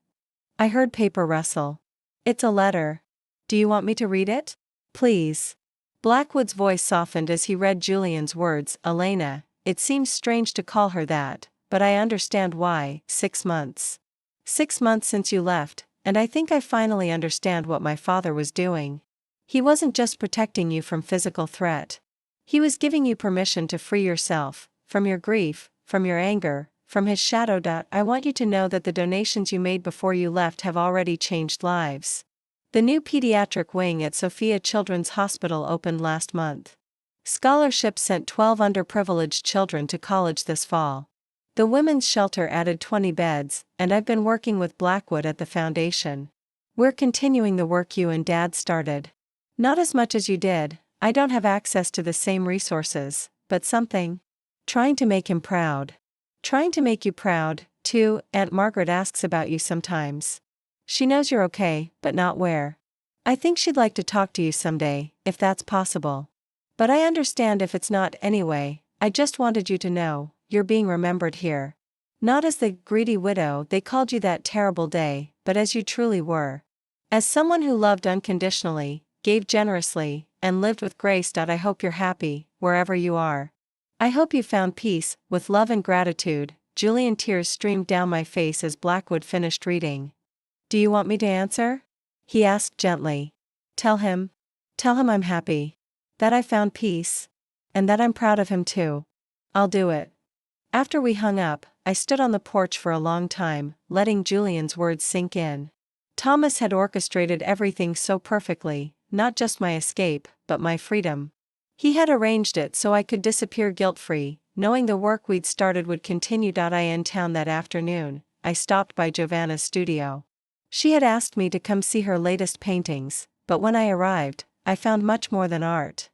I heard paper rustle. "It's a letter. Do you want me to read it?" "Please." Blackwood's voice softened as he read Julian's words. "Elena, it seems strange to call her that, but I understand why. 6 months. 6 months since you left, and I think I finally understand what my father was doing. He wasn't just protecting you from physical threat. He was giving you permission to free yourself, from your grief, from your anger, from his shadow. I want you to know that the donations you made before you left have already changed lives. The new pediatric wing at Sophia Children's Hospital opened last month. Scholarships sent 12 underprivileged children to college this fall. The women's shelter added 20 beds, and I've been working with Blackwood at the foundation. We're continuing the work you and Dad started. Not as much as you did, I don't have access to the same resources, but something. Trying to make him proud. Trying to make you proud, too. Aunt Margaret asks about you sometimes. She knows you're okay, but not where. I think she'd like to talk to you someday, if that's possible. But I understand if it's not. Anyway, I just wanted you to know, you're being remembered here. Not as the greedy widow they called you that terrible day, but as you truly were. As someone who loved unconditionally, gave generously, and lived with grace. I hope you're happy, wherever you are. I hope you found peace, with love and gratitude. Julian. Tears streamed down my face as Blackwood finished reading. Do you want me to answer? He asked gently. Tell him. Tell him I'm happy. That I found peace. And that I'm proud of him too. I'll do it. After we hung up, I stood on the porch for a long time, letting Julian's words sink in. Thomas had orchestrated everything so perfectly, not just my escape, but my freedom. He had arranged it so I could disappear guilt-free, knowing the work we'd started would continue. In town that afternoon, I stopped by Giovanna's studio. She had asked me to come see her latest paintings, but when I arrived, I found much more than art.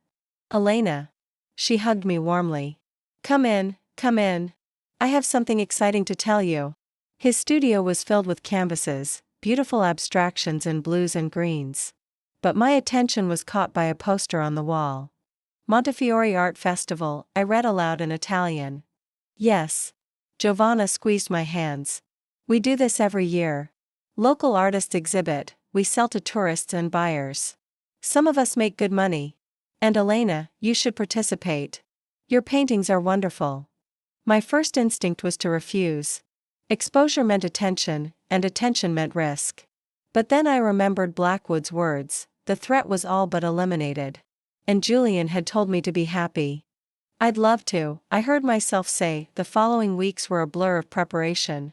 Elena. She hugged me warmly. Come in, come in. I have something exciting to tell you. His studio was filled with canvases, beautiful abstractions in blues and greens. But my attention was caught by a poster on the wall. Montefiore Art Festival, I read aloud in Italian. Yes. Giovanna squeezed my hands. We do this every year. Local artists exhibit, we sell to tourists and buyers. Some of us make good money. And Elena, you should participate. Your paintings are wonderful. My first instinct was to refuse. Exposure meant attention, and attention meant risk. But then I remembered Blackwood's words, the threat was all but eliminated. And Julian had told me to be happy. I'd love to, I heard myself say. The following weeks were a blur of preparation.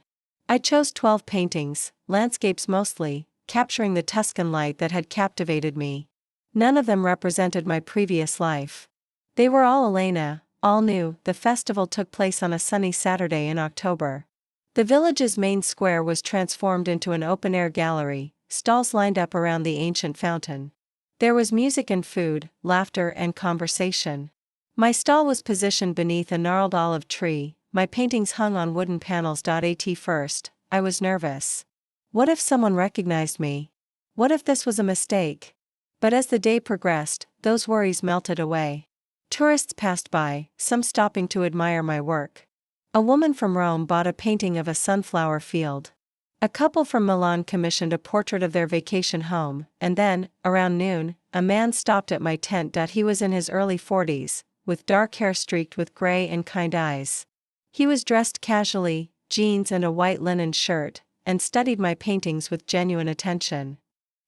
I chose 12 paintings, landscapes mostly, capturing the Tuscan light that had captivated me. None of them represented my previous life. They were all Elena, all new. The festival took place on a sunny Saturday in October. The village's main square was transformed into an open-air gallery, stalls lined up around the ancient fountain. There was music and food, laughter and conversation. My stall was positioned beneath a gnarled olive tree, my paintings hung on wooden panels. At first, I was nervous. What if someone recognized me? What if this was a mistake? But as the day progressed, those worries melted away. Tourists passed by, some stopping to admire my work. A woman from Rome bought a painting of a sunflower field. A couple from Milan commissioned a portrait of their vacation home, and then, around noon, a man stopped at my tent. He was in his early 40s, with dark hair streaked with gray and kind eyes. He was dressed casually, jeans and a white linen shirt, and studied my paintings with genuine attention.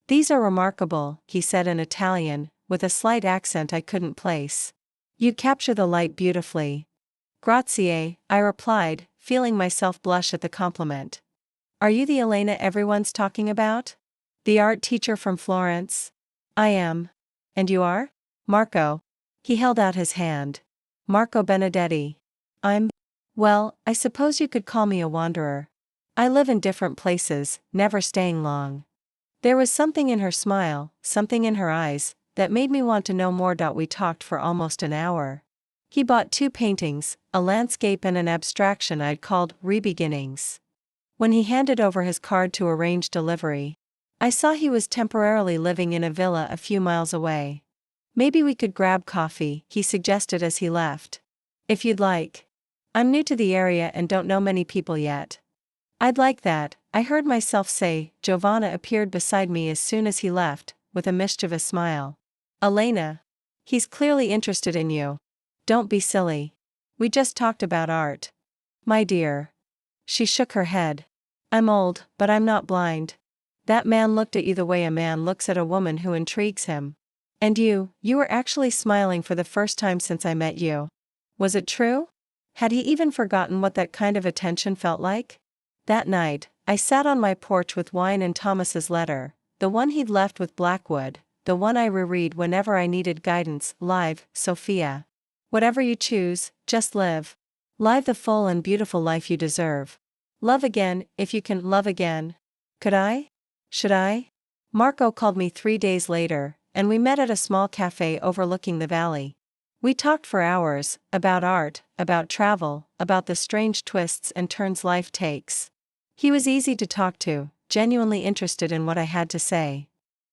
These are remarkable, he said in Italian, with a slight accent I couldn't place. You capture the light beautifully. Grazie, I replied, feeling myself blush at the compliment. Are you the Elena everyone's talking about? The art teacher from Florence? I am. And you are? Marco. He held out his hand. Marco Benedetti. Well, I suppose you could call me a wanderer. I live in different places, never staying long. There was something in her smile, something in her eyes, that made me want to know more. We talked for almost an hour. He bought 2 paintings, a landscape and an abstraction I'd called Rebeginnings. When he handed over his card to arrange delivery, I saw he was temporarily living in a villa a few miles away. Maybe we could grab coffee, he suggested as he left. If you'd like. I'm new to the area and don't know many people yet. I'd like that, I heard myself say. Giovanna appeared beside me as soon as he left, with a mischievous smile. Elena. He's clearly interested in you. Don't be silly. We just talked about art. My dear. She shook her head. I'm old, but I'm not blind. That man looked at you the way a man looks at a woman who intrigues him. And you were actually smiling for the first time since I met you. Was it true? Had he even forgotten what that kind of attention felt like? That night, I sat on my porch with wine and Thomas's letter, the one he'd left with Blackwood, the one I reread whenever I needed guidance. Live, Sophia. Whatever you choose, just live. Live the full and beautiful life you deserve. Love again, if you can love again. Could I? Should I? Marco called me 3 days later, and we met at a small cafe overlooking the valley. We talked for hours, about art, about travel, about the strange twists and turns life takes. He was easy to talk to, genuinely interested in what I had to say.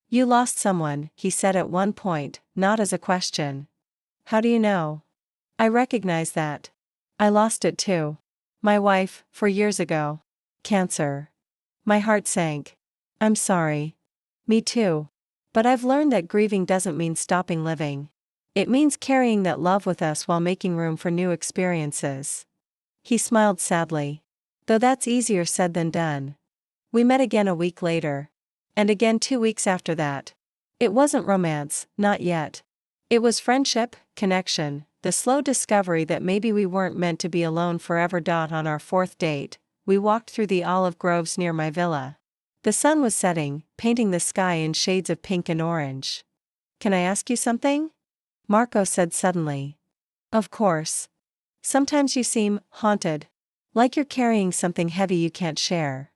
You lost someone, he said at one point, not as a question. How do you know? I recognize that. I lost it too. My wife, 4 years ago. Cancer. My heart sank. I'm sorry. Me too. But I've learned that grieving doesn't mean stopping living. It means carrying that love with us while making room for new experiences. He smiled sadly. Though that's easier said than done. We met again a week later. And again 2 weeks after that. It wasn't romance, not yet. It was friendship, connection, the slow discovery that maybe we weren't meant to be alone forever. On our fourth date, we walked through the olive groves near my villa. The sun was setting, painting the sky in shades of pink and orange. Can I ask you something? Marco said suddenly. Of course. Sometimes you seem haunted. Like you're carrying something heavy you can't share.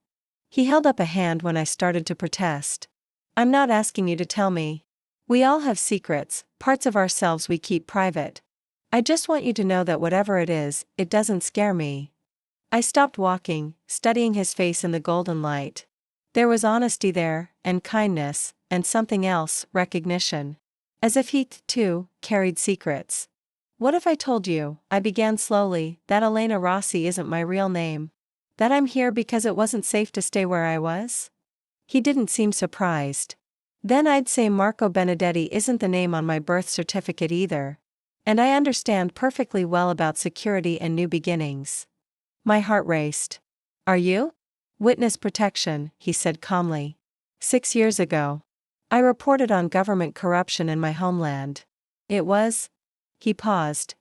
He held up a hand when I started to protest. I'm not asking you to tell me. We all have secrets, parts of ourselves we keep private. I just want you to know that whatever it is, it doesn't scare me. I stopped walking, studying his face in the golden light. There was honesty there, and kindness, and something else, recognition. As if he, too, carried secrets. What if I told you, I began slowly, that Elena Rossi isn't my real name? That I'm here because it wasn't safe to stay where I was? He didn't seem surprised. Then I'd say Marco Benedetti isn't the name on my birth certificate either. And I understand perfectly well about security and new beginnings. My heart raced. Are you? Witness protection, he said calmly. 6 years ago. I reported on government corruption in my homeland. It was? He paused.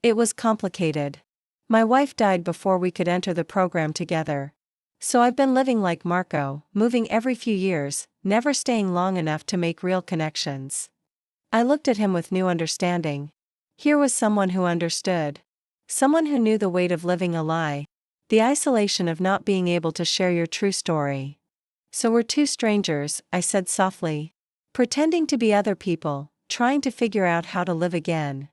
It was complicated. My wife died before we could enter the program together. So I've been living like Marco, moving every few years, never staying long enough to make real connections. I looked at him with new understanding. Here was someone who understood. Someone who knew the weight of living a lie. The isolation of not being able to share your true story. So we're two strangers, I said softly. Pretending to be other people, trying to figure out how to live again.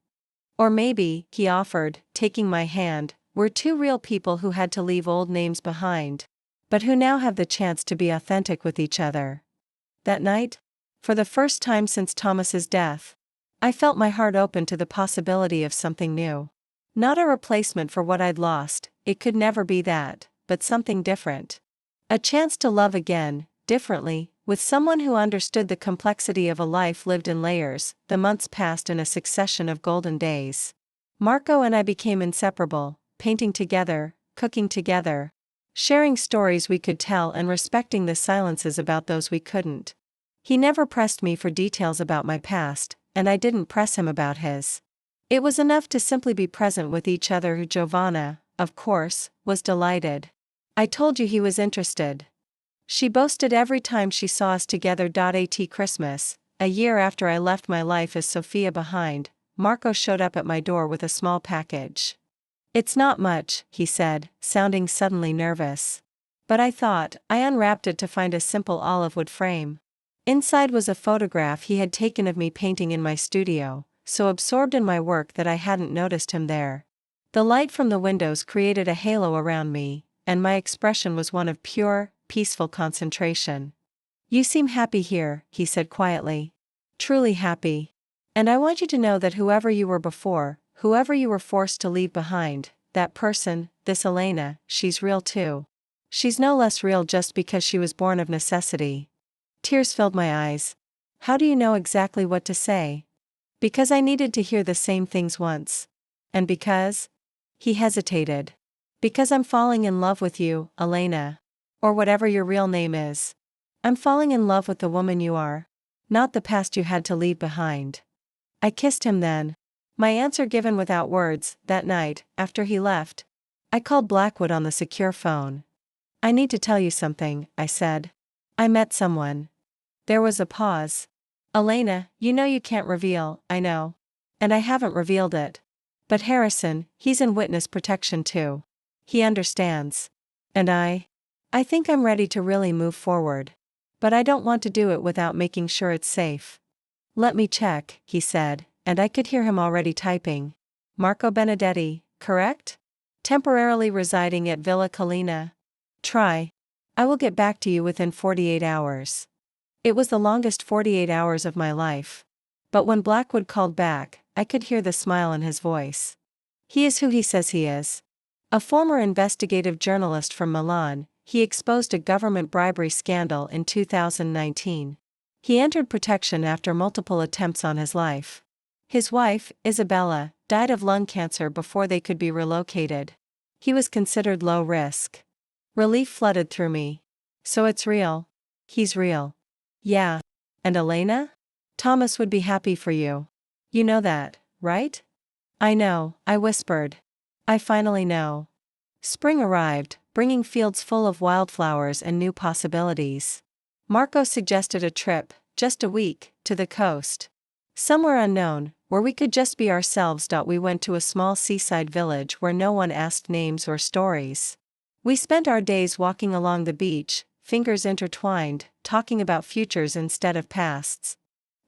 Or maybe, he offered, taking my hand, we're two real people who had to leave old names behind. But who now have the chance to be authentic with each other. That night, for the first time since Thomas's death, I felt my heart open to the possibility of something new. Not a replacement for what I'd lost, it could never be that, but something different. A chance to love again, differently, with someone who understood the complexity of a life lived in layers. The months passed in a succession of golden days. Marco and I became inseparable, painting together, cooking together, sharing stories we could tell and respecting the silences about those we couldn't. He never pressed me for details about my past, and I didn't press him about his. It was enough to simply be present with each other. Giovanna, of course, was delighted. I told you he was interested. She boasted every time she saw us together. At Christmas, a year after I left my life as Sophia behind, Marco showed up at my door with a small package. It's not much, he said, sounding suddenly nervous. But I unwrapped it to find a simple olive wood frame. Inside was a photograph he had taken of me painting in my studio, so absorbed in my work that I hadn't noticed him there. The light from the windows created a halo around me, and my expression was one of pure, peaceful concentration. You seem happy here, he said quietly. Truly happy. And I want you to know that whoever you were before, whoever you were forced to leave behind, that person, this Elena, she's real too. She's no less real just because she was born of necessity. Tears filled my eyes. How do you know exactly what to say? Because I needed to hear the same things once. And because? He hesitated. Because I'm falling in love with you, Elena. Or whatever your real name is. I'm falling in love with the woman you are. Not the past you had to leave behind. I kissed him then. My answer given without words. That night, after he left, I called Blackwood on the secure phone. I need to tell you something, I said. I met someone. There was a pause. Elena, you know you can't reveal, I know. And I haven't revealed it. But Harrison, he's in witness protection too. He understands. And I think I'm ready to really move forward. But I don't want to do it without making sure it's safe. Let me check, he said, and I could hear him already typing. Marco Benedetti, correct? Temporarily residing at Villa Collina. Try. I will get back to you within 48 hours. It was the longest 48 hours of my life. But when Blackwood called back, I could hear the smile in his voice. He is who he says he is. A former investigative journalist from Milan, he exposed a government bribery scandal in 2019. He entered protection after multiple attempts on his life. His wife, Isabella, died of lung cancer before they could be relocated. He was considered low risk. Relief flooded through me. So it's real. He's real. Yeah. And Elena? Thomas would be happy for you. You know that, right? I know, I whispered. I finally know. Spring arrived, bringing fields full of wildflowers and new possibilities. Marco suggested a trip, just a week, to the coast. Somewhere unknown, where we could just be ourselves. We went to a small seaside village where no one asked names or stories. We spent our days walking along the beach, fingers intertwined, talking about futures instead of pasts.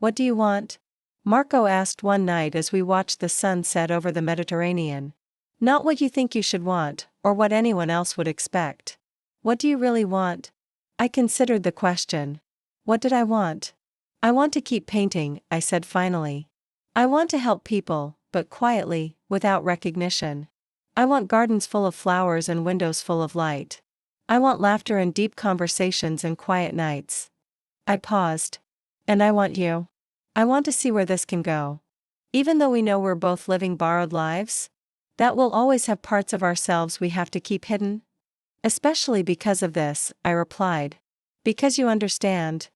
What do you want? Marco asked one night as we watched the sun set over the Mediterranean. Not what you think you should want, or what anyone else would expect. What do you really want? I considered the question. What did I want? I want to keep painting, I said finally. I want to help people, but quietly, without recognition. I want gardens full of flowers and windows full of light. I want laughter and deep conversations and quiet nights. I paused. And I want you. I want to see where this can go. Even though we know we're both living borrowed lives, that we'll always have parts of ourselves we have to keep hidden. Especially because of this, I replied. Because you understand.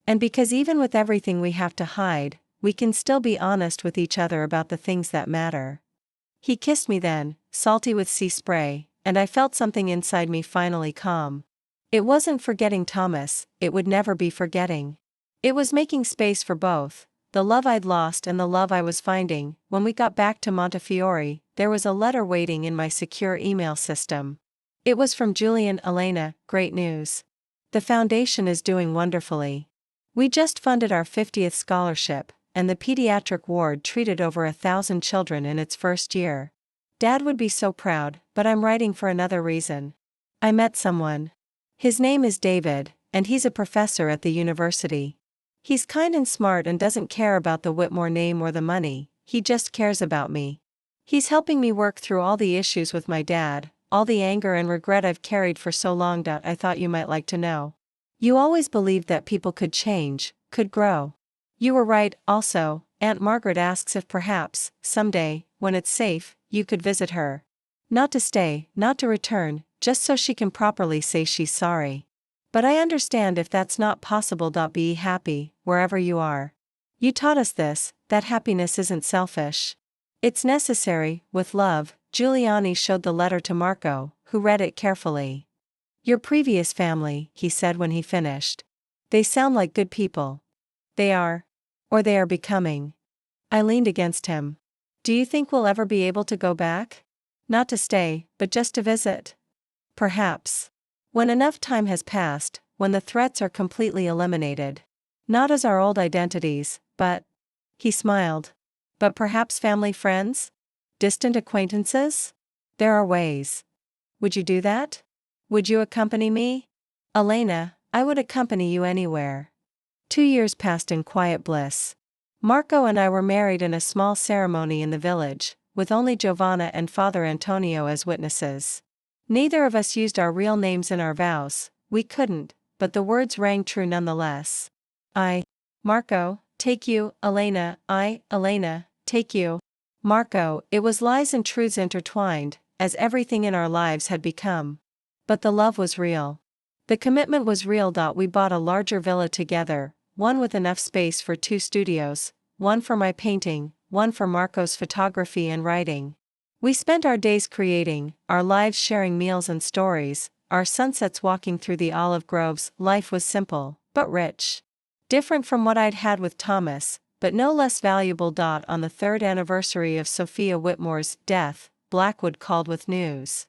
And because even with everything we have to hide, we can still be honest with each other about the things that matter. He kissed me then, salty with sea spray, and I felt something inside me finally calm. It wasn't forgetting Thomas, it would never be forgetting. It was making space for both, the love I'd lost and the love I was finding. When we got back to Montefiore, there was a letter waiting in my secure email system. It was from Julian. Elena, great news. The foundation is doing wonderfully. We just funded our 50th scholarship, and the pediatric ward treated over 1,000 children in its first year. Dad would be so proud, but I'm writing for another reason. I met someone. His name is David, and he's a professor at the university. He's kind and smart and doesn't care about the Whitmore name or the money, he just cares about me. He's helping me work through all the issues with my dad, all the anger and regret I've carried for so long. I thought you might like to know. You always believed that people could change, could grow. You were right. Also, Aunt Margaret asks if perhaps, someday, when it's safe, you could visit her. Not to stay, not to return, just so she can properly say she's sorry. But I understand if that's not possible. Be happy, wherever you are. You taught us this, that happiness isn't selfish. It's necessary. With love, Giuliani showed the letter to Marco, who read it carefully. Your previous family, he said when he finished. They sound like good people. They are. Or they are becoming. I leaned against him. Do you think we'll ever be able to go back? Not to stay, but just to visit? Perhaps. When enough time has passed, when the threats are completely eliminated. Not as our old identities, but... He smiled. But perhaps family friends? Distant acquaintances? There are ways. Would you do that? Would you accompany me? Elena, I would accompany you anywhere. 2 years passed in quiet bliss. Marco and I were married in a small ceremony in the village, with only Giovanna and Father Antonio as witnesses. Neither of us used our real names in our vows, we couldn't, but the words rang true nonetheless. I, Marco, take you. Elena, I, Elena, take you. Marco. It was lies and truths intertwined, as everything in our lives had become. But the love was real. The commitment was real. We bought a larger villa together, one with enough space for 2 studios, one for my painting, one for Marco's photography and writing. We spent our days creating, our lives sharing meals and stories, our sunsets walking through the olive groves. Life was simple, but rich. Different from what I'd had with Thomas, but no less valuable. On the 3rd anniversary of Sophia Whitmore's death, Blackwood called with news.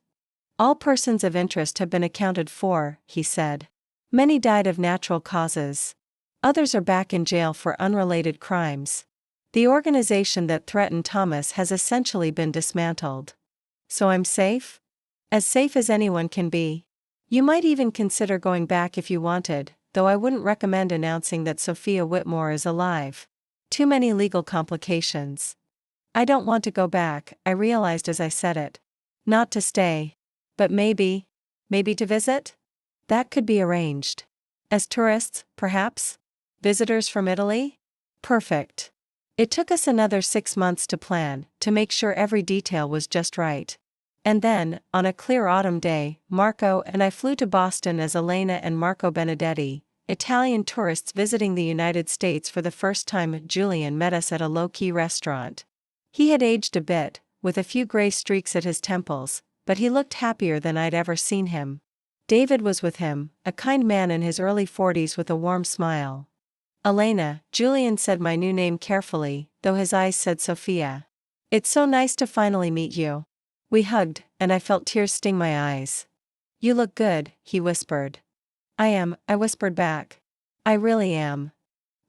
All persons of interest have been accounted for, he said. Many died of natural causes. Others are back in jail for unrelated crimes. The organization that threatened Thomas has essentially been dismantled. So I'm safe? As safe as anyone can be. You might even consider going back if you wanted, though I wouldn't recommend announcing that Sophia Whitmore is alive. Too many legal complications. I don't want to go back, I realized as I said it. Not to stay. But maybe to visit? That could be arranged. As tourists, perhaps? Visitors from Italy? Perfect. It took us another 6 months to plan, to make sure every detail was just right. And then, on a clear autumn day, Marco and I flew to Boston as Elena and Marco Benedetti, Italian tourists visiting the United States for the first time. Julian met us at a low-key restaurant. He had aged a bit, with a few gray streaks at his temples, but he looked happier than I'd ever seen him. David was with him, a kind man in his early 40s with a warm smile. Elena, Julian said my new name carefully, though his eyes said Sophia. It's so nice to finally meet you. We hugged, and I felt tears sting my eyes. You look good, he whispered. I whispered back. I really am.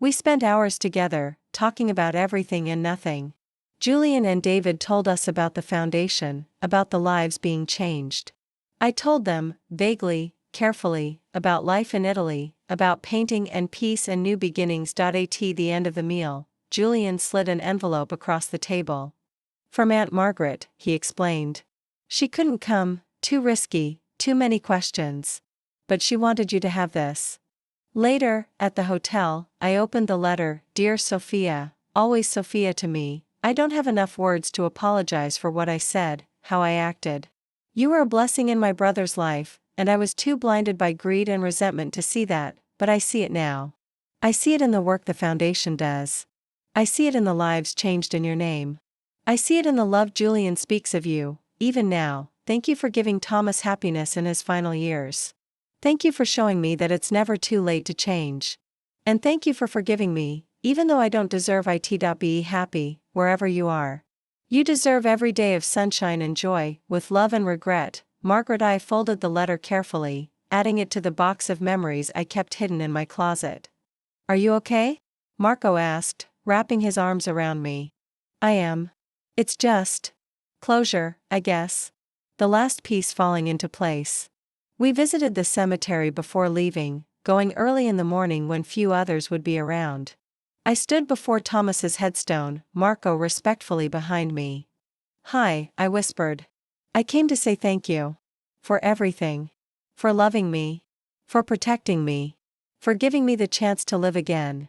We spent hours together, talking about everything and nothing. Julian and David told us about the foundation, about the lives being changed. I told them, vaguely, carefully, about life in Italy, about painting and peace and new beginnings. At the end of the meal, Julian slid an envelope across the table. From Aunt Margaret, he explained. She couldn't come, too risky, too many questions. But she wanted you to have this. Later, at the hotel, I opened the letter. Dear Sophia, always Sophia to me. I don't have enough words to apologize for what I said, how I acted. You were a blessing in my brother's life, and I was too blinded by greed and resentment to see that, but I see it now. I see it in the work the foundation does. I see it in the lives changed in your name. I see it in the love Julian speaks of you, even now. Thank you for giving Thomas happiness in his final years. Thank you for showing me that it's never too late to change. And thank you for forgiving me, even though I don't deserve it. Be happy, wherever you are. You deserve every day of sunshine and joy. With love and regret, Margaret. I folded the letter carefully, adding it to the box of memories I kept hidden in my closet. Are you okay? Marco asked, wrapping his arms around me. I am. It's just closure, I guess. The last piece falling into place. We visited the cemetery before leaving, going early in the morning when few others would be around. I stood before Thomas's headstone, Marco respectfully behind me. Hi, I whispered. I came to say thank you. For everything. For loving me. For protecting me. For giving me the chance to live again.